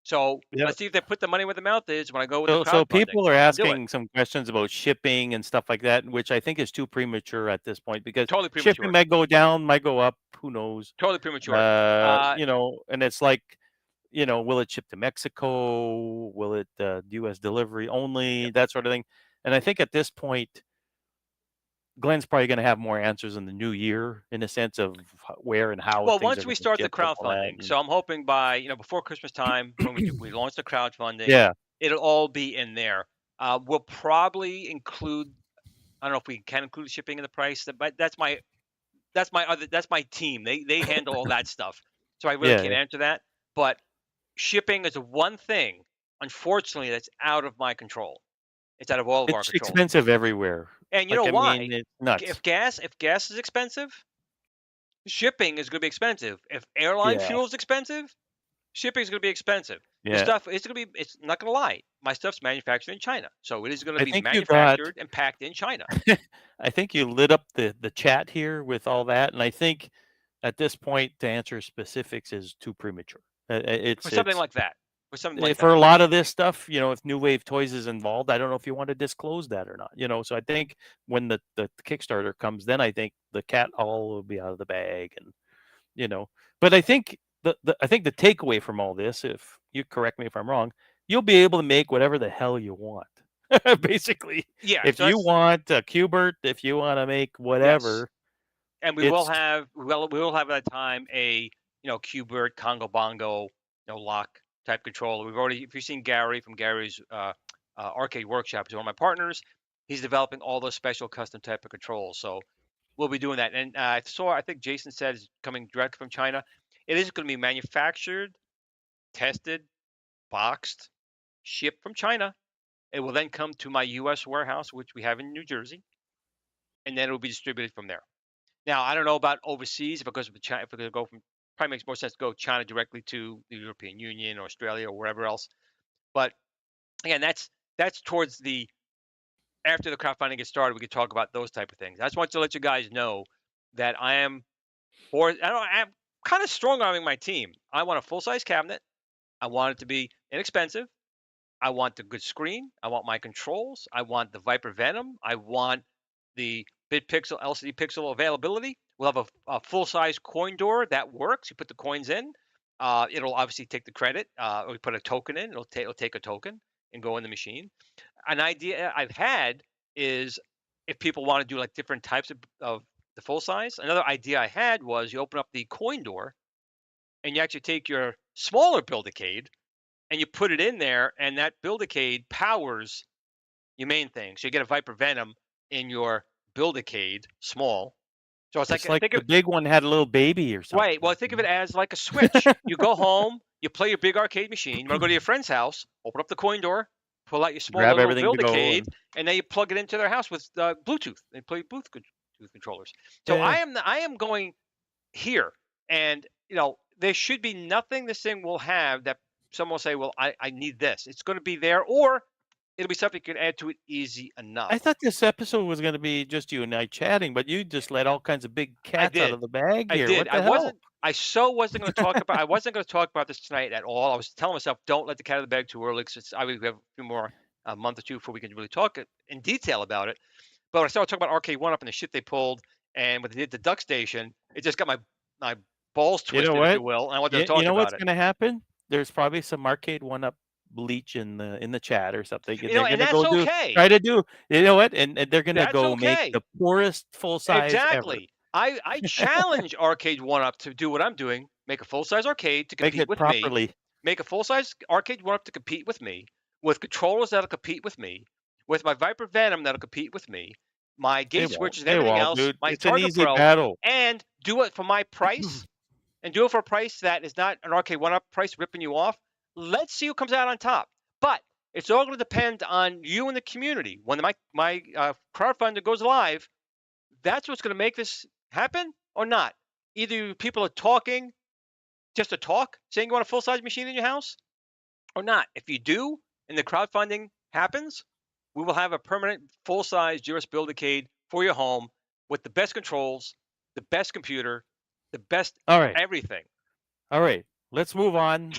So Yep. let's see if they put the money where the mouth is when I go with the So crowdfunding. people are I'll do it. asking some questions about shipping and stuff like that, which I think is too premature at this point because Totally premature. shipping might go down, might go up, who knows? Totally premature. And it's like, will it ship to Mexico? Will it U.S. delivery only? That sort of thing. And I think at this point, Glenn's probably going to have more answers in the new year in the sense of where and how. Well, things once are we gonna start the ship and all that, crowdfunding, and- so I'm hoping by before Christmas time when we launch the crowdfunding, yeah, it'll all be in there. We'll probably include. I don't know if we can include shipping in the price, but that's my team. They handle all that stuff, so I really Yeah, can't yeah. answer that. But shipping is one thing, unfortunately, that's out of my control. It's out of all of our It's control. expensive everywhere. And you Like, know I why? mean, it's nuts. If gas is expensive, shipping is going to be expensive. If airline Yeah. fuel is expensive, shipping is going to be expensive. The Yeah. stuff it's not going to lie. My stuff's manufactured in China, so it is going to I be think you got- manufactured and packed in China. I think you lit up the chat here with all that, and I think at this point to answer specifics is too premature. It's For something it's- like that. For something like for that. a lot of this stuff, if New Wave Toys is involved, I don't know if you want to disclose that or not. So I think when the Kickstarter comes, then I think the cat all will be out of the bag, and But I think the takeaway from all this, if you correct me if I'm wrong, you'll be able to make whatever the hell you want. Basically, Yeah. if so you that's- want a Qbert, if you want to make whatever, and we will it's- have at that time a Qbert Congo Bongo lock type controller. We've already, if you've seen Gary from Gary's Arcade Workshop, he's one of my partners. He's developing all those special custom type of controls. So we'll be doing that. And I think Jason said it's coming direct from China. It is going to be manufactured, tested, boxed, shipped from China. It will then come to my U.S. warehouse, which we have in New Jersey, and then it will be distributed from there. Now, I don't know about overseas, if it goes from China, if it go from, probably makes more sense to go China directly to the European Union or Australia or wherever else. But again, that's towards the after the crowdfunding gets started, we can talk about those type of things. I just want to let you guys know that I'm kind of strong arming my team. I want a full size cabinet. I want it to be inexpensive. I want the good screen. I want my controls. I want the Viper Venom. I want the bit pixel LCD pixel availability. We'll have a full size coin door that works. You put the coins in. It'll obviously take the credit. We put a token in. It'll take a token and go in the machine. An idea I've had is if people want to do like different types of the full size. Another idea I had was you open up the coin door and you actually take your smaller Build-A-Cade and you put it in there, and that Build-A-Cade powers your main thing. So you get a Viper Venom in your Build-A-Cade small. So it's like the big one had a little baby or something. Right. Well, think of it as like a switch. You go home, you play your big arcade machine. You want to go to your friend's house, open up the coin door, pull out your small Grab little everything to go, Build-A-Cade, and then you plug it into their house with Bluetooth. They play Bluetooth controllers. So Yeah. I am going here, and there should be nothing this thing will have that someone will say, well, I need this. It's going to be there, or it'll be something you can add to it easy enough. I thought this episode was going to be just you and I chatting, but you just let all kinds of big cats out did. of the bag I here. did. What the I hell? wasn't. I wasn't going to talk about. I wasn't going to talk about this tonight at all. I was telling myself, don't let the cat out of the bag too early, because we have a few more a month or two before we can really talk in detail about it. But when I started talking about Arcade 1-Up and the shit they pulled, and when they did the duck station, it just got my balls twisted, if you will. And I wanted to talk You know about what's it. going to happen? There's probably some Arcade 1-Up bleach in the chat or something. And You know, they're and going to that's okay. try to do. You know what? And they're going to That's go okay. make the poorest full size Exactly. I challenge Arcade 1-Up to do what I'm doing, make a full-size arcade to Make compete it with me. properly. Make a full-size Arcade 1-Up to compete with me, with controllers that'll compete with me, with my Viper Venom that'll compete with me, my They gate won't. switches and They everything won't, else, dude. my It's an Target easy Pro, battle. and do it for my price, and do it for a price that is not an Arcade 1-Up price ripping you off. Let's see who comes out on top. But it's all going to depend on you and the community. When my crowdfunder goes live, that's what's going to make this happen or not. Either people are talking just to talk, saying you want a full-size machine in your house, or not. If you do, and the crowdfunding happens, we will have a permanent full-size GRS Build-A-Cade for your home with the best controls, the best computer, the best All right. everything. All right. Let's move on.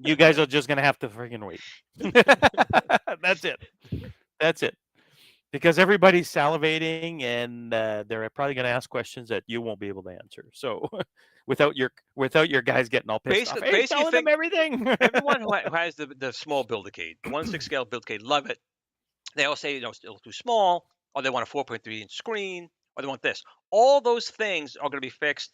You guys are just gonna have to friggin' wait. That's it. That's it. Because everybody's salivating, and they're probably gonna ask questions that you won't be able to answer. So, without your guys getting all pissed off, hey, telling them everything. Everyone who has the small Build-A-Cade, 1/6 scale Build-A-Cade, love it. They all say, it's still too small, or they want a 4.3-inch screen, or they want this. All those things are going to be fixed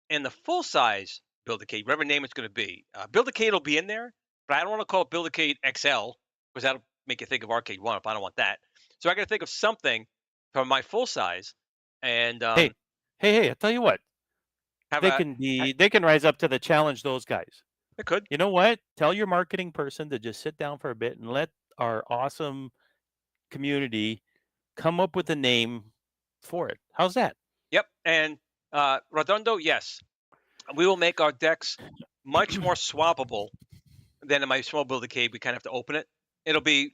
in the full-size Build-A-Cade, whatever name it's going to be. Build-A-Cade will be in there, but I don't want to call it Build-A-Cade XL, because that'll make you think of Arcade 1-Up. I don't want that. So I got to think of something for my full-size. And hey, I tell you what, they can rise up to the challenge. Those guys. They could. You know what? Tell your marketing person to just sit down for a bit and let our awesome community come up with a name for it. How's that? Yep. And Redondo, yes, we will make our decks much more swappable than in my small Build-A-Cade. We kind of have to open it. It'll be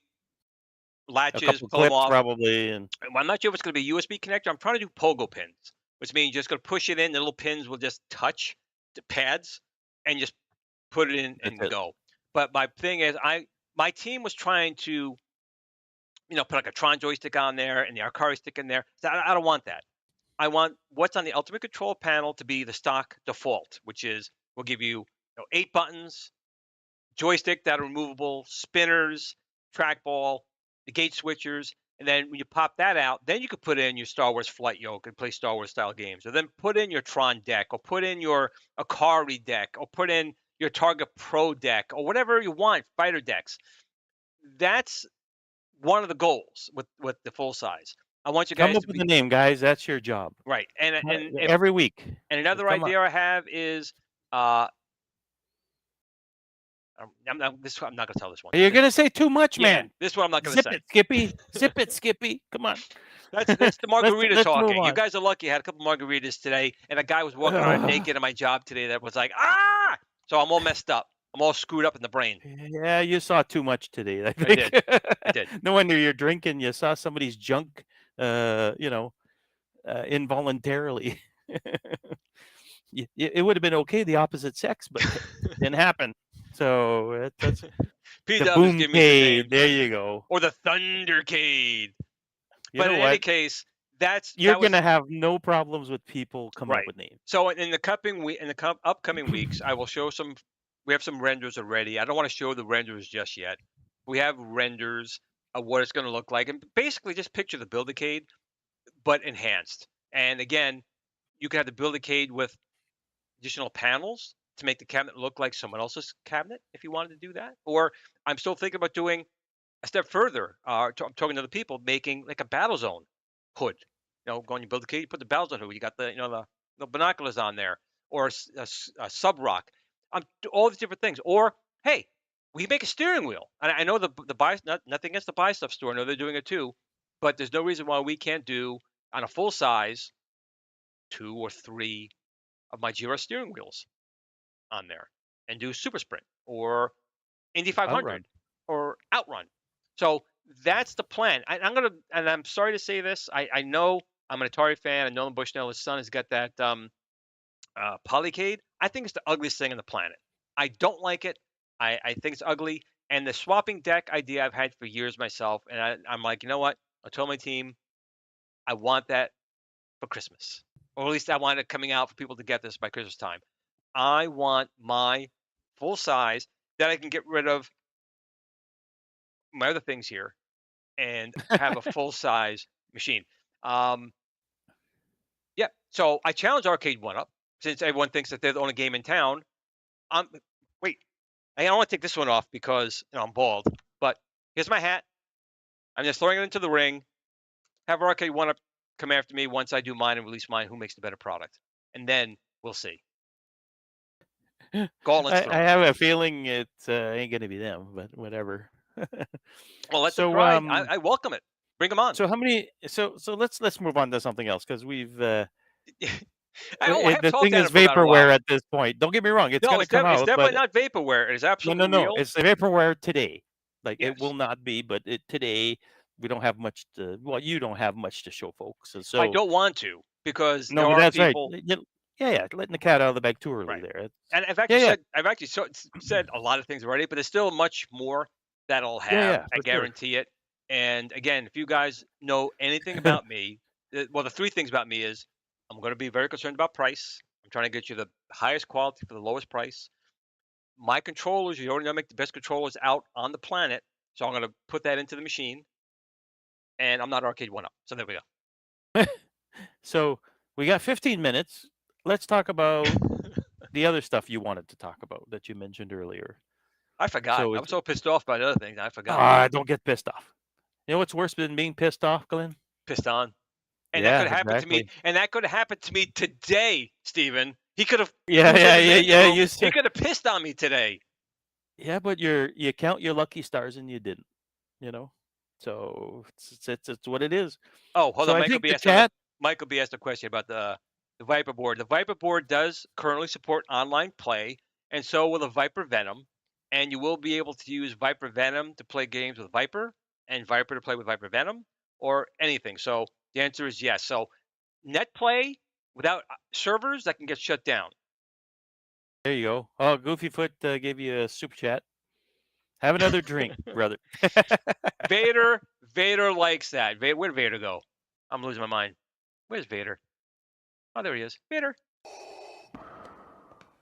latches, pull them off. Probably. And I'm not sure if it's going to be a USB connector. I'm trying to do pogo pins, which means you're just going to push it in. The little pins will just touch the pads and just put it in and go. But my thing is, my team was trying to, put like a Tron joystick on there and the Ikari stick in there. So I don't want that. I want what's on the Ultimate Control panel to be the stock default, which is we'll give you 8 buttons, joystick that are removable, spinners, trackball, the gate switchers, and then when you pop that out, then you could put in your Star Wars Flight Yoke and play Star Wars style games, or then put in your Tron deck, or put in your Ikari deck, or put in your Target Pro deck, or whatever you want, fighter decks. That's one of the goals with the full size. I want you guys come up with a name, guys. That's your job. Right. And every week. And another idea I have is I'm not going to tell this one. You're going to say too much, man. This one I'm not going to say. Zip it, Skippy. Zip it, Skippy. Come on. That's the margarita let's talking. You guys are lucky. I had a couple margaritas today, and a guy was walking around naked at my job today that was like, ah! So I'm all messed up. I'm all screwed up in the brain. Yeah, you saw too much today. I think. I did. No wonder you're drinking. You saw somebody's junk, involuntarily. It would have been okay, the opposite sex, but it didn't happen. So that's the Boom-Cade. There you go. Or the Thunder-Cade. But in any case, you're going to have no problems with people coming up with names. So in the upcoming weeks, I will show some. We have some renders already. I don't want to show the renders just yet. We have renders of what it's going to look like, and basically just picture the Build-A-Cade, but enhanced. And again, you can have the Build-A-Cade with additional panels to make the cabinet look like someone else's cabinet if you wanted to do that. Or I'm still thinking about doing a step further. I'm talking to other people, making like a battle zone hood. Going to Build-A-Cade, you put the battle zone hood. You got the binoculars on there, or a sub rock. All these different things. Or hey, we make a steering wheel. And I know the buy, nothing against the buy stuff store. I know they're doing it too, but there's no reason why we can't do on a full size 2 or 3 of my GRS steering wheels on there, and do Super Sprint or Indy 500 Outrun. or Outrun. So that's the plan. I'm sorry to say this. I know I'm an Atari fan. I know Bushnell, his son, has got that Polycade. I think it's the ugliest thing on the planet. I don't like it. I think it's ugly. And the swapping deck idea I've had for years myself. And I'm like, you know what? I told my team, I want that for Christmas. Or at least I want it coming out for people to get this by Christmas time. I want my full size that I can get rid of my other things here and have a full size machine. Yeah. So I challenged R-Cade one up since everyone thinks that they're the only game in town. Wait, I don't want to take this one off because I'm bald. But here's my hat. I'm just throwing it into the ring. Have R-Cade one up come after me once I do mine and release mine. Who makes the better product? And then we'll see. Gauntlets I have a feeling it ain't gonna be them, but whatever. Well, let's So, try. I welcome it. Bring them on. So how many? So let's move on to something else because we've. I the have talked thing down is it for about a while. vaporware at this point. Don't get me wrong; it's No, gonna come it's out. definitely But not vaporware. It is absolutely no, real. it's the vaporware today. Like Yes. it will not be, but today we don't have much to. Well, you don't have much to show folks. So I don't want to because no, there but are that's people. right. Yeah, letting the cat out of the bag too early Right. there. And I've actually said a lot of things already, but there's still much more that I'll have. I for sure. guarantee it. And again, if you guys know anything about me, well, the three things about me is I'm going to be very concerned about price. I'm trying to get you the highest quality for the lowest price. My controllers, you already know, make the best controllers out on the planet. So I'm going to put that into the machine. And I'm not R-Cade one up. So there we go. So we got 15 minutes. Let's talk about the other stuff you wanted to talk about that you mentioned earlier. I forgot. So I'm so pissed off by the other things. I forgot. Don't get pissed off. You know what's worse than being pissed off, Glenn? Pissed on. And Yeah, that could happen to me. exactly. And that could happen to me today, Steven. He could have. Yeah. You He said, could have pissed on me today. yeah, but you count your lucky stars and you didn't. You know, so it's what it is. Oh, hold So on. I Michael think B. the asked chat. Michael B. asked a question about the Viper board. The Viper board does currently support online play, and so will the Viper Venom. And you will be able to use Viper Venom to play games with Viper, and Viper to play with Viper Venom, or anything. So the answer is yes. So net play without servers, that can get shut down. There you go. Oh, Goofyfoot gave you a super chat. Have another drink, brother. Vader likes that. Where'd Vader go? I'm losing my mind. Where's Vader? Oh, there he is. Vader.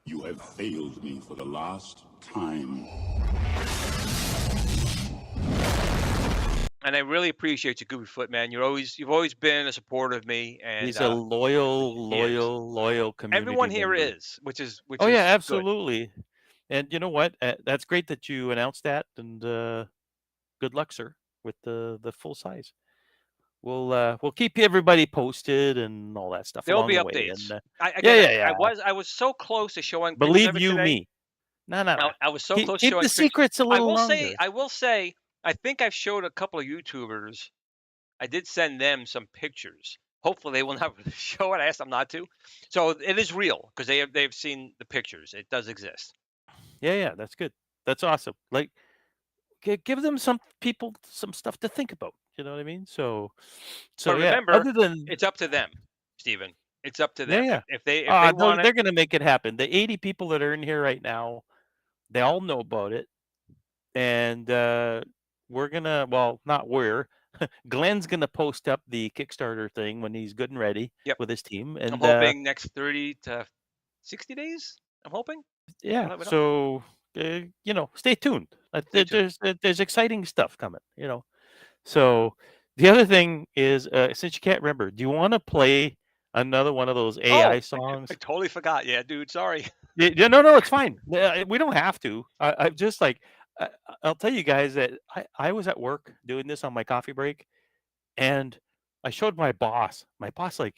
You have failed me for the last time. And I really appreciate you, Goofyfoot, man. You've always been a supporter of me, and He's a loyal community. everyone here member. is, which is Oh yeah, good. absolutely. And you know what? That's great that you announced that, and good luck, sir, with the full size. We'll keep everybody posted and all that stuff. There'll along be the way. updates. And, Yeah. I was so close to showing. pictures believe of it you today. me. No. I was so Keep, close to keep showing. the secrets a little longer. I will say. I think I've showed a couple of YouTubers. I did send them some pictures. Hopefully they will not show it. I asked them not to. So it is real because they've seen the pictures. It does exist. Yeah, that's good. That's awesome. Like, give them some stuff to think about. You know what I mean? So But yeah. remember, Other than it's up to them, Steven. It's up to them. yeah. If they want it, they're gonna make it happen. The 80 people that are in here right now, they all know about it, and we're gonna. Well, not we're. Glenn's gonna post up the Kickstarter thing when he's good and ready with his team, and I'm hoping next 30 to 60 days. I'm hoping. yeah. let me know. So stay tuned. Stay tuned. There's exciting stuff coming. So the other thing is, since you can't remember, do you want to play another one of those AI songs? I totally forgot. Yeah, dude. Sorry. Yeah, no, it's fine. We don't have to. I'm just like, I'll tell you guys that I was at work doing this on my coffee break, and I showed my boss. My boss like,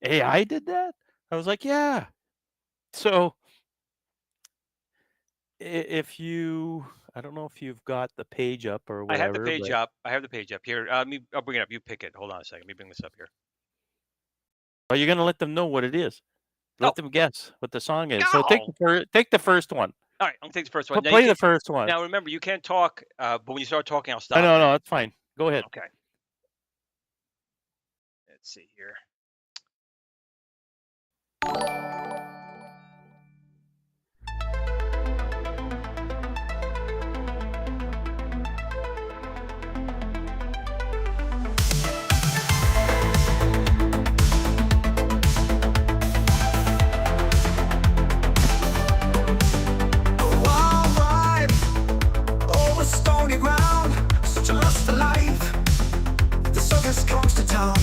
AI did that? I was like, yeah. So I don't know if you've got the page up or whatever. I have the page up. I have the page up here. I'll bring it up. You pick it. Hold on a second. Let me bring this up here. Are you gonna let them know what it is? Let them guess what the song is. No. So take the first one. All right, I'm gonna take the first one. Play the first one. Now remember, you can't talk, but when you start talking, I'll stop. No, it's fine. Go ahead. Okay. Let's see here. Over stony ground, such a lust for life. The circus comes to town.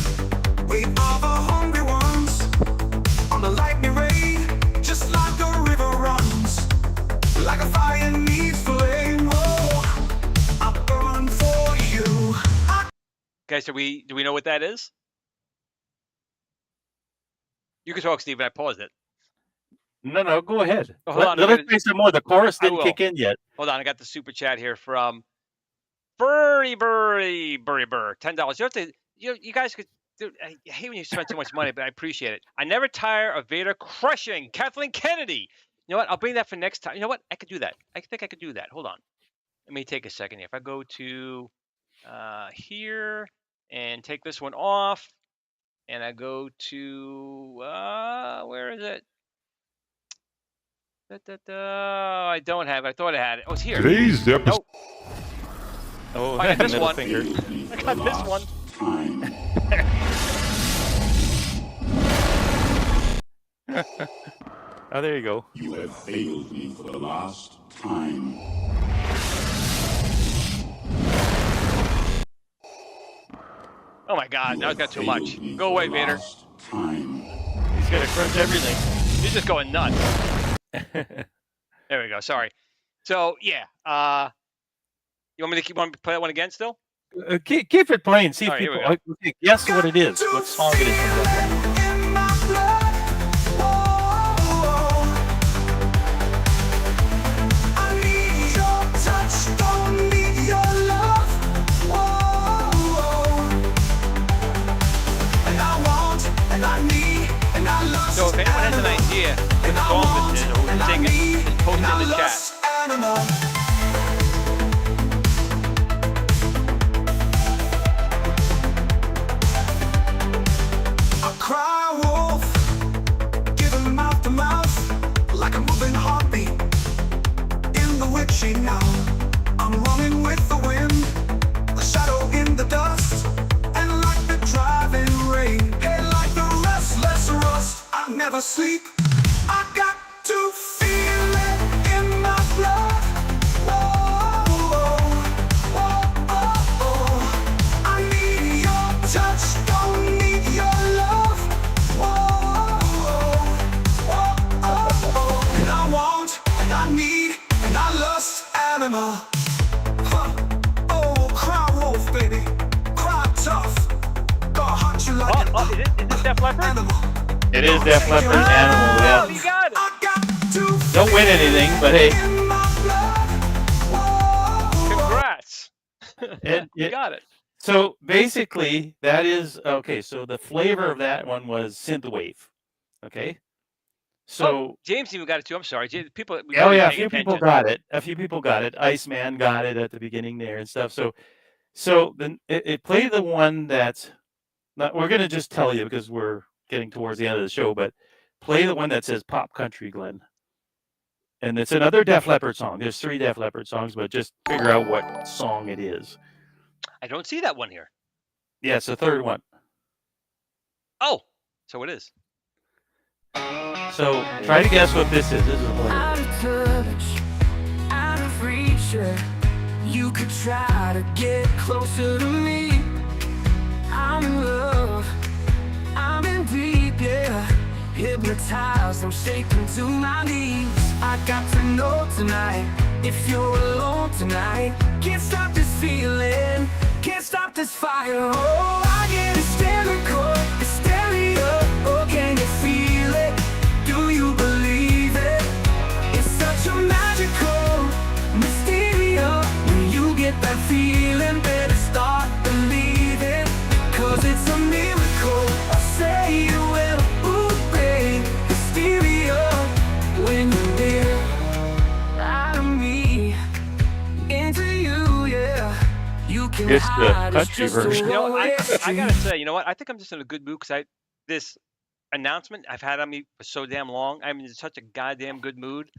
We are the hungry ones. Okay, so do we know what that is? You can talk, Stephen. I paused it. No, go ahead. Oh, hold on, Let's play some more. The chorus didn't kick in yet. Hold on, I got the super chat here from Burry. $10. You guys could. Dude, I hate when you spend so much money, but I appreciate it. I never tire of Vader crushing Kathleen Kennedy. You know what? I'll bring that for next time. You know what? I could do that. I think I could do that. Hold on. Let me take a second here. If I go to here and take this one off, and I go to where is it? I don't have it. I thought I had it. Oh, it's here. Today's episode. Nope. Oh, I got this middle one. finger. I got this one. Time. Oh, there you go. You have failed me for the last time. Oh my God, You that have got too failed much. me Go for away, the Vader. last Time. He's gonna crunch everything. You're just going nuts. There we go. Sorry. So yeah, you want me to play that one again still? Keep it playing. See if All right, here we people guess what it is. What song it is from that. So if anyone has an idea what the song this is or who's singing, just post it in the chat. Cry wolf, giving mouth to mouth like a moving heartbeat in the witching now. I'm running with the wind, a shadow in the dust, and like the driving rain, hey, like the restless rust. I never sleep. I got to feel it in my blood. I need your touch, don't need your love. And I want, and I need, and I lust animal. Oh, cry wolf, baby, cry tough. Gonna hunt you like an Is it Def Leppard? animal. It is Def Leppard Animal. Oh, Yeah. you got it. I got to Don't win anything, but hey. in my blood. Congrats. You It, got it. so basically, that is okay. So the flavor of that one was synthwave. Okay. So James even got it too. I'm sorry. People. we oh weren't yeah, a paying few people attention. got it. A few people got it. Iceman got it at the beginning there and stuff. So then it played the one that's not. We're gonna just tell you because we're getting towards the end of the show, but play the one that says Pop Country Glenn. And it's another Def Leppard song. There's 3 Def Leppard songs, but just figure out what song it is. I don't see that one here. Yeah, it's the third one. Oh, so it is. So try to guess what this is. This is Out of touch, out of reach, you could try to get closer to me. I'm in love, I'm in deep, yeah. Hypnotized, I'm shaking to my knees. I got to know tonight, if you're alone tonight. Can't stop this feeling, can't stop this fire. Oh, I get hysterical, hysteria. Oh, can you feel it? Do you believe it? It's such a magical mysteria. When you get that feeling, better start believing, 'cause it's a miracle. I say you will, ooh, babe. Hysteria when you're near. Out of me into you, yeah. You can It's the hide, it's country just a version. You know, I one-way gotta say, you know what? I think I'm just in a good mood because this announcement I've had on me for so damn long. I'm in such a goddamn good mood.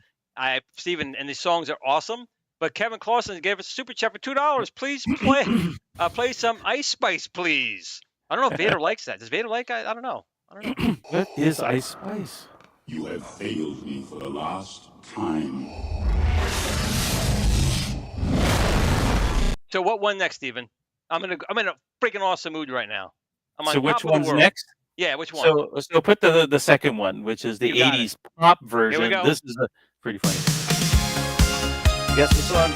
Steven, and these songs are awesome. But Kevin Clausen gave us a super chat for $2. Please play some Ice Spice, please. I don't know if Vader likes that. Does Vader like? I don't know. I don't know. What is Ice Spice? You have failed me for the last time. So what won next, Steven? I'm in a freaking awesome mood right now. I'm on So top which of the one's world. next? Yeah, which one? So put the second one, which is the You got it. 80s pop version. go. This is pretty funny. Guess the song.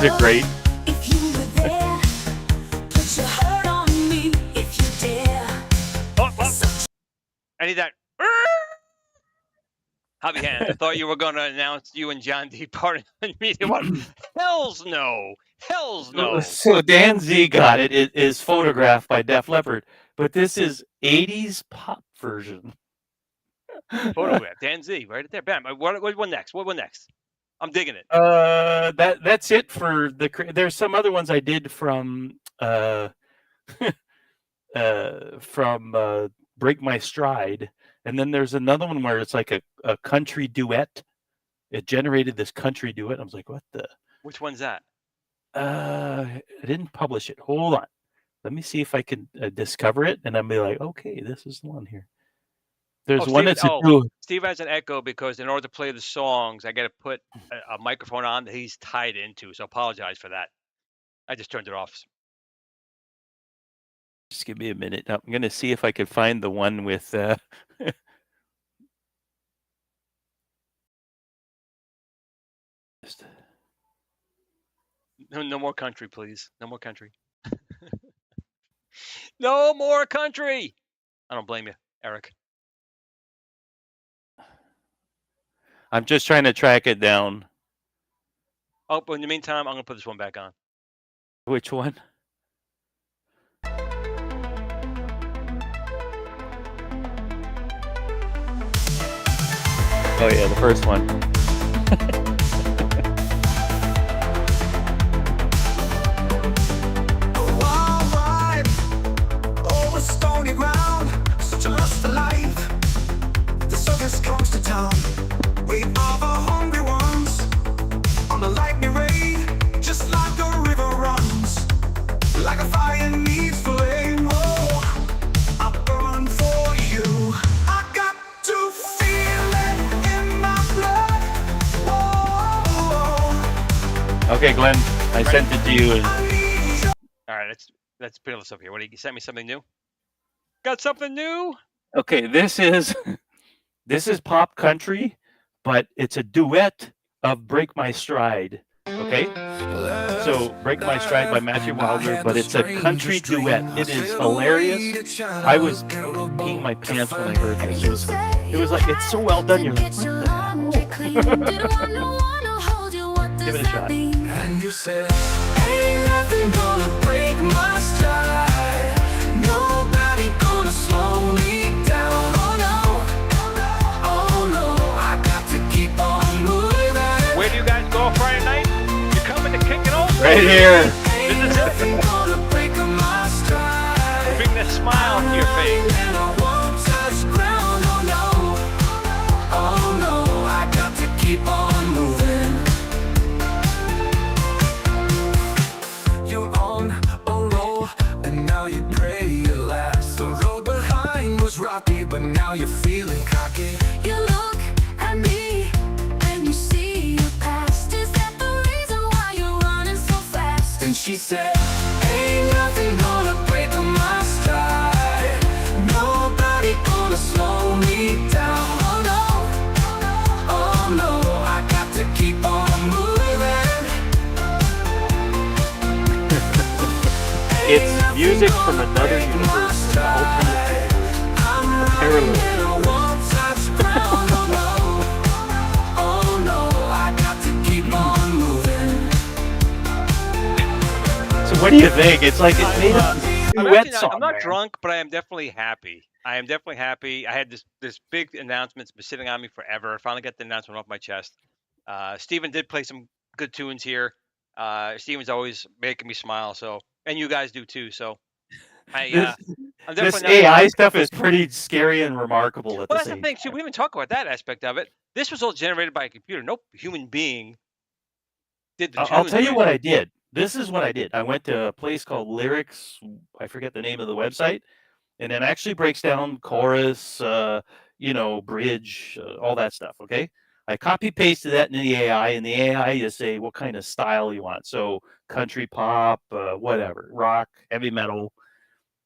These are great. If you were there, put your hurt on me if you dare. I need that. Hobby Hands, I thought you were going to announce you and John D parting on Media One. Hells no. Hells no. So Dan Z got it. It is photographed by Def Leppard, but this is 80s pop version. Photograph. Dan Z, right there. Bam. What next? What next? I'm digging it. That's it for the. There's some other ones I did from Break My Stride, and then there's another one where it's like a country duet. It generated this country duet. I was like, what the? Which one's that? I didn't publish it. Hold on. Let me see if I can discover it, and I'll be like, okay, this is the one here. There's one that's Steve has an echo because in order to play the songs, I got to put a microphone on that he's tied into. So apologize for that. I just turned it off. Just give me a minute. I'm going to see if I can find the one with. No more country, please. No more country. No more country. I don't blame you, Eric. I'm just trying to track it down. Oh, but in the meantime, I'm going to put this one back on. Which one? Oh yeah, the first one. Such a lust of life. The circus comes to town. We are the hungry ones on the lightning ray, just like a river runs, like a fire needs flame. Oh, I burn for you. I got to feel it in my blood. Oh, okay, Glenn, I sent it to you. All right, let's put all this up here. What do you sent me something new? Got something new? Okay, this is pop country, but it's a duet of Break My Stride. Okay? So Break My Stride by Matthew Wilder, but it's a country duet. It is hilarious. I was peeing my pants when I heard this. It was like, it's so well done. You're like, what the hell? Give it a shot. and you said, ain't nothing gonna break my stride. Nobody gonna slow me down. Oh no, I got to keep on moving. Where do you guys go Friday night? You're coming to kick it off? Right here. This is it. Bring that smile to your face. And I won't touch ground. Oh no, I got to keep on moving. You're on a roll, and now you pray you last. The road behind was rocky, but now you're feeling cocky. You look at me, and you see your past. Is that the reason why you're running so fast? And she said, ain't nothing gonna break my stride. Nobody gonna slow me down. Oh no, I got to keep on moving. It's music from another universe, an alternate parallel. Oh no, I got to keep on moving. So what do you think? It's like it's made up I'm not drunk, but I am definitely happy. I am definitely happy. I had this big announcement been sitting on me forever. I finally got the announcement off my chest. Steven did play some good tunes here. Steven's always making me smile, so and you guys do too. So I'm this AI stuff is pretty scary and remarkable at the that's same the thing too. We haven't talked about that aspect of it. This was all generated by a computer. No human being did the tunes. I'll tell you what I did. This is what I did. I went to a place called Lyrics. I forget the name of the website. And it actually breaks down chorus, bridge, all that stuff, okay? I copy-pasted that in the AI, and the AI you say what kind of style you want. So country pop, whatever, rock, heavy metal.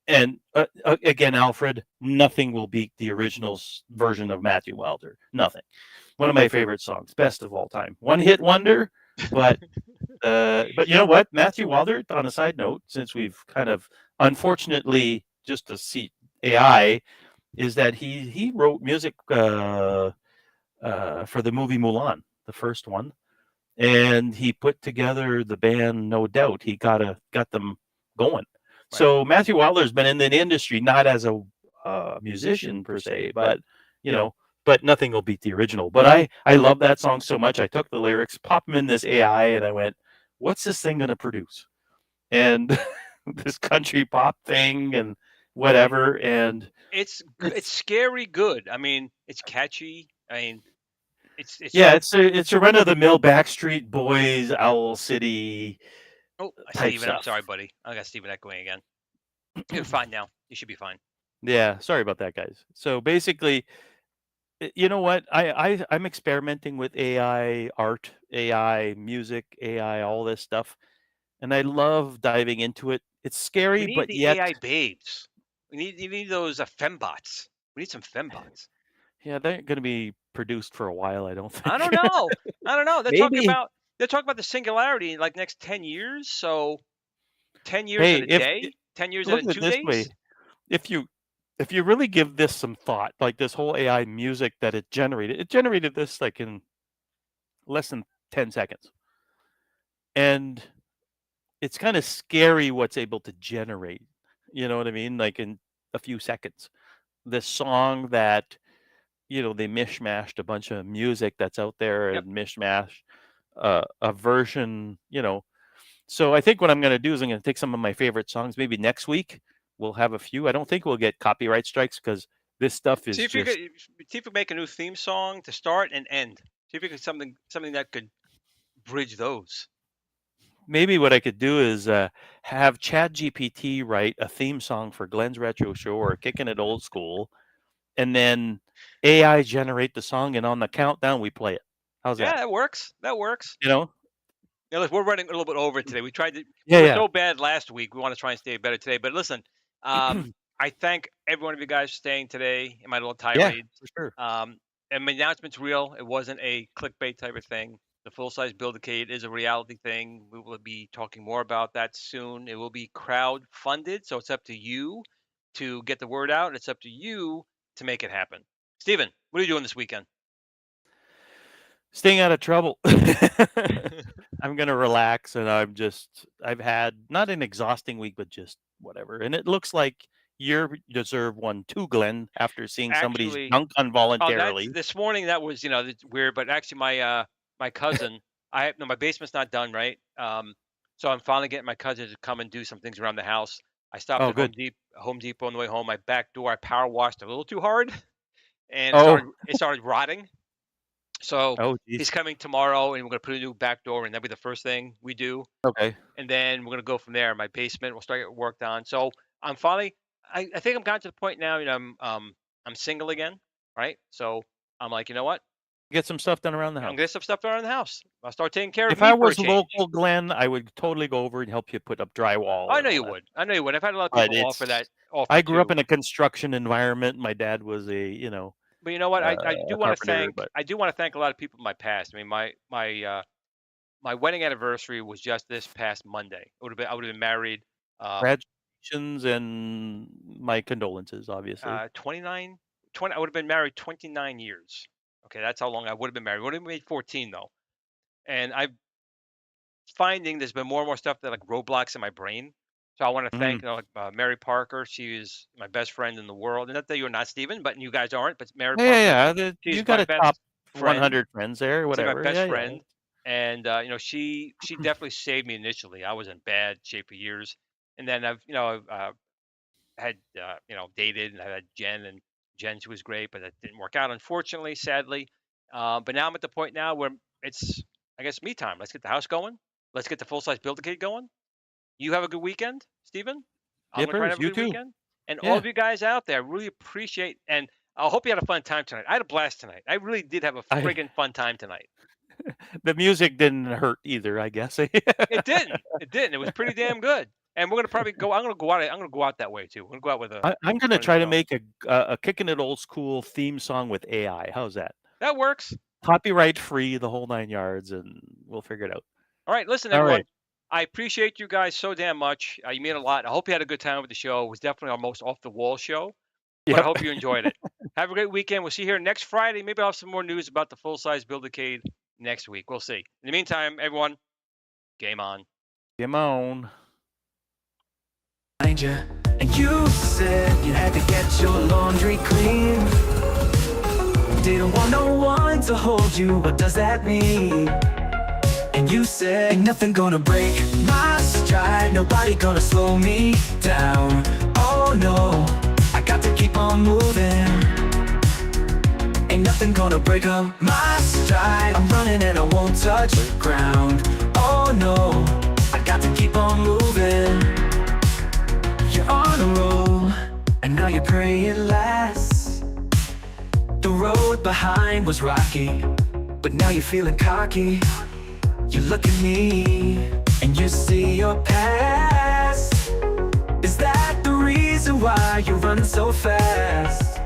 And again, Alfred, nothing will beat the original version of Matthew Wilder. Nothing. One of my favorite songs, best of all time. One hit wonder, But you know what? Matthew Wilder, on a side note, since we've kind of unfortunately just to see AI, is that he wrote music for the movie Mulan, the first one, and he put together the band No Doubt. He got them going. So Matthew Wilder's been in the industry not as a musician per se, but you know, but nothing will beat the original. But I love that song so much. I took the lyrics, popped them in this AI, and I went, "What's this thing going to produce?" And this country pop thing and whatever, and It's scary good. I mean, it's catchy. I mean, it's yeah, it's a run of the mill Backstreet Boys, Owl City. Oh, type Steven, I'm stuff. sorry, buddy. I got Steven echoing again. You're fine now. You should be fine. Yeah, sorry about that, guys. So basically, you know what? I'm experimenting with AI art, AI music, AI all this stuff, and I love diving into it. It's We scary, need but the yet, AI babes. You need those fembots. We need some fembots. yeah, they're going to be produced for a while. I don't think. I don't know. I don't know. Maybe. They're talking about the singularity in like next 10 years. So 10 years Hey, in a day, 10 years look in at 2 it this days. way, if you really give this some thought, like this whole AI music that it generated this like in less than 10 seconds. And it's kind of scary what's able to generate. You know what I mean? Like in a few seconds. This song that, they mishmashed a bunch of music that's out there Yep. and mishmash a version, So I think what I'm going to do is I'm going to take some of my favorite songs. Maybe next week we'll have a few. I don't think we'll get copyright strikes because this stuff is See if you just. could make a new theme song to start and end. See if you could something that could bridge those. Maybe what I could do is have ChatGPT write a theme song for Glenn's Retro Show or Kicking It Old School, and then AI generate the song, and on the countdown we play it. How's Yeah, that? that works. That works. You know? Yeah, look, we're running a little bit over today. We tried to. Yeah, We were yeah. so bad last week. We want to try and stay better today. But listen, I thank every one of you guys for staying today in my little Yeah, tirade. for sure. And my announcement's real. It wasn't a clickbait type of thing. The full-size Build-A-Cade is a reality thing. We will be talking more about that soon. It will be crowd-funded, so it's up to you to get the word out. It's up to you to make it happen. Steven, what are you doing this weekend? Staying out of trouble. I'm going to relax, and I've had not an exhausting week, but just whatever. And it looks like you deserve one too, Glenn, after seeing somebody's Actually, dunk oh, involuntarily. this morning that was it's weird, but actually my cousin, my basement's not done right, so I'm finally getting my cousin to come and do some things around the house. I stopped Oh, at good. Home Depot on the way home. My back door I power washed a little too hard, and Oh, it started rotting. So oh, he's geez. coming tomorrow, and we're gonna put a new back door, and that'll be the first thing we do. Okay. And then we're gonna go from there. My basement, we'll start getting work done. So I'm finally, I think I'm gotten to the point now. I'm single again, right? So I'm like, you know what? Get some stuff done around the I'm house. gonna get some stuff done around the house. I'll start taking care of If me I for a was change. local, Glenn, I would totally go over and help you put up drywall. I and know all you that. would. I know you would. I've had a lot of But people offer that. I grew up too. in a construction environment. My dad was a, But you know what? I do a want to carpenter. thank. But I do want to thank a lot of people in my past. I mean, my wedding anniversary was just this past Monday. I would have been married. congratulations and my condolences, obviously. 29, 20. I would have been married 29 years. Okay, that's how long I would have been married. Would have made 14 though. And I'm finding there's been more and more stuff that like roadblocks in my brain. So I want to thank Mary Parker. She is my best friend in the world. And not that you're not Steven, but you guys aren't. But Mary Parker, Yeah. she's You got my a best top friend. 100 friends there, She's whatever. my best Yeah, friend. And she definitely saved me initially. I was in bad shape for years, and then I've had dated, and I had Jen, she was great, but that didn't work out, unfortunately, sadly. But now I'm at the point now where it's, I guess, me time. Let's get the house going. Let's get the full-size Build-A-Cade going. You have a good weekend, Steven. I'm gonna try to have a you good too. weekend. And all Yeah. of you guys out there, I really appreciate, and I hope you had a fun time tonight. I had a blast tonight. I really did have a friggin' fun time tonight. The music didn't hurt either, I guess. It didn't. It didn't. It was pretty damn good. And we're gonna probably go. I'm gonna go out that way too. We're gonna go out with a. I'm going to one of try to these make a Kicking It Old School theme song with AI. How's that? That works. copyright free, the whole 9 yards, and we'll figure it out. All right, listen, All everyone. right. I appreciate you guys so damn much. You mean a lot. I hope you had a good time with the show. It was definitely our most off the wall show. But I Yep. hope you enjoyed it. Have a great weekend. We'll see you here next Friday. Maybe I'll have some more news about the full-size Build-A-Cade next week. We'll see. In the meantime, everyone, game on. Game on. Behind you, and you said you had to get your laundry clean. Didn't want no one to hold you, what does that mean? And you said, ain't nothing gonna break my stride, nobody gonna slow me down. Oh no, I got to keep on moving. Ain't nothing gonna break up my stride. I'm running and I won't touch the ground. Oh no, I got to keep on moving. You're on a roll, and now you're praying less. The road behind was rocky, but now you're feeling cocky. You look at me, and you see your past. Is that the reason why you run so fast?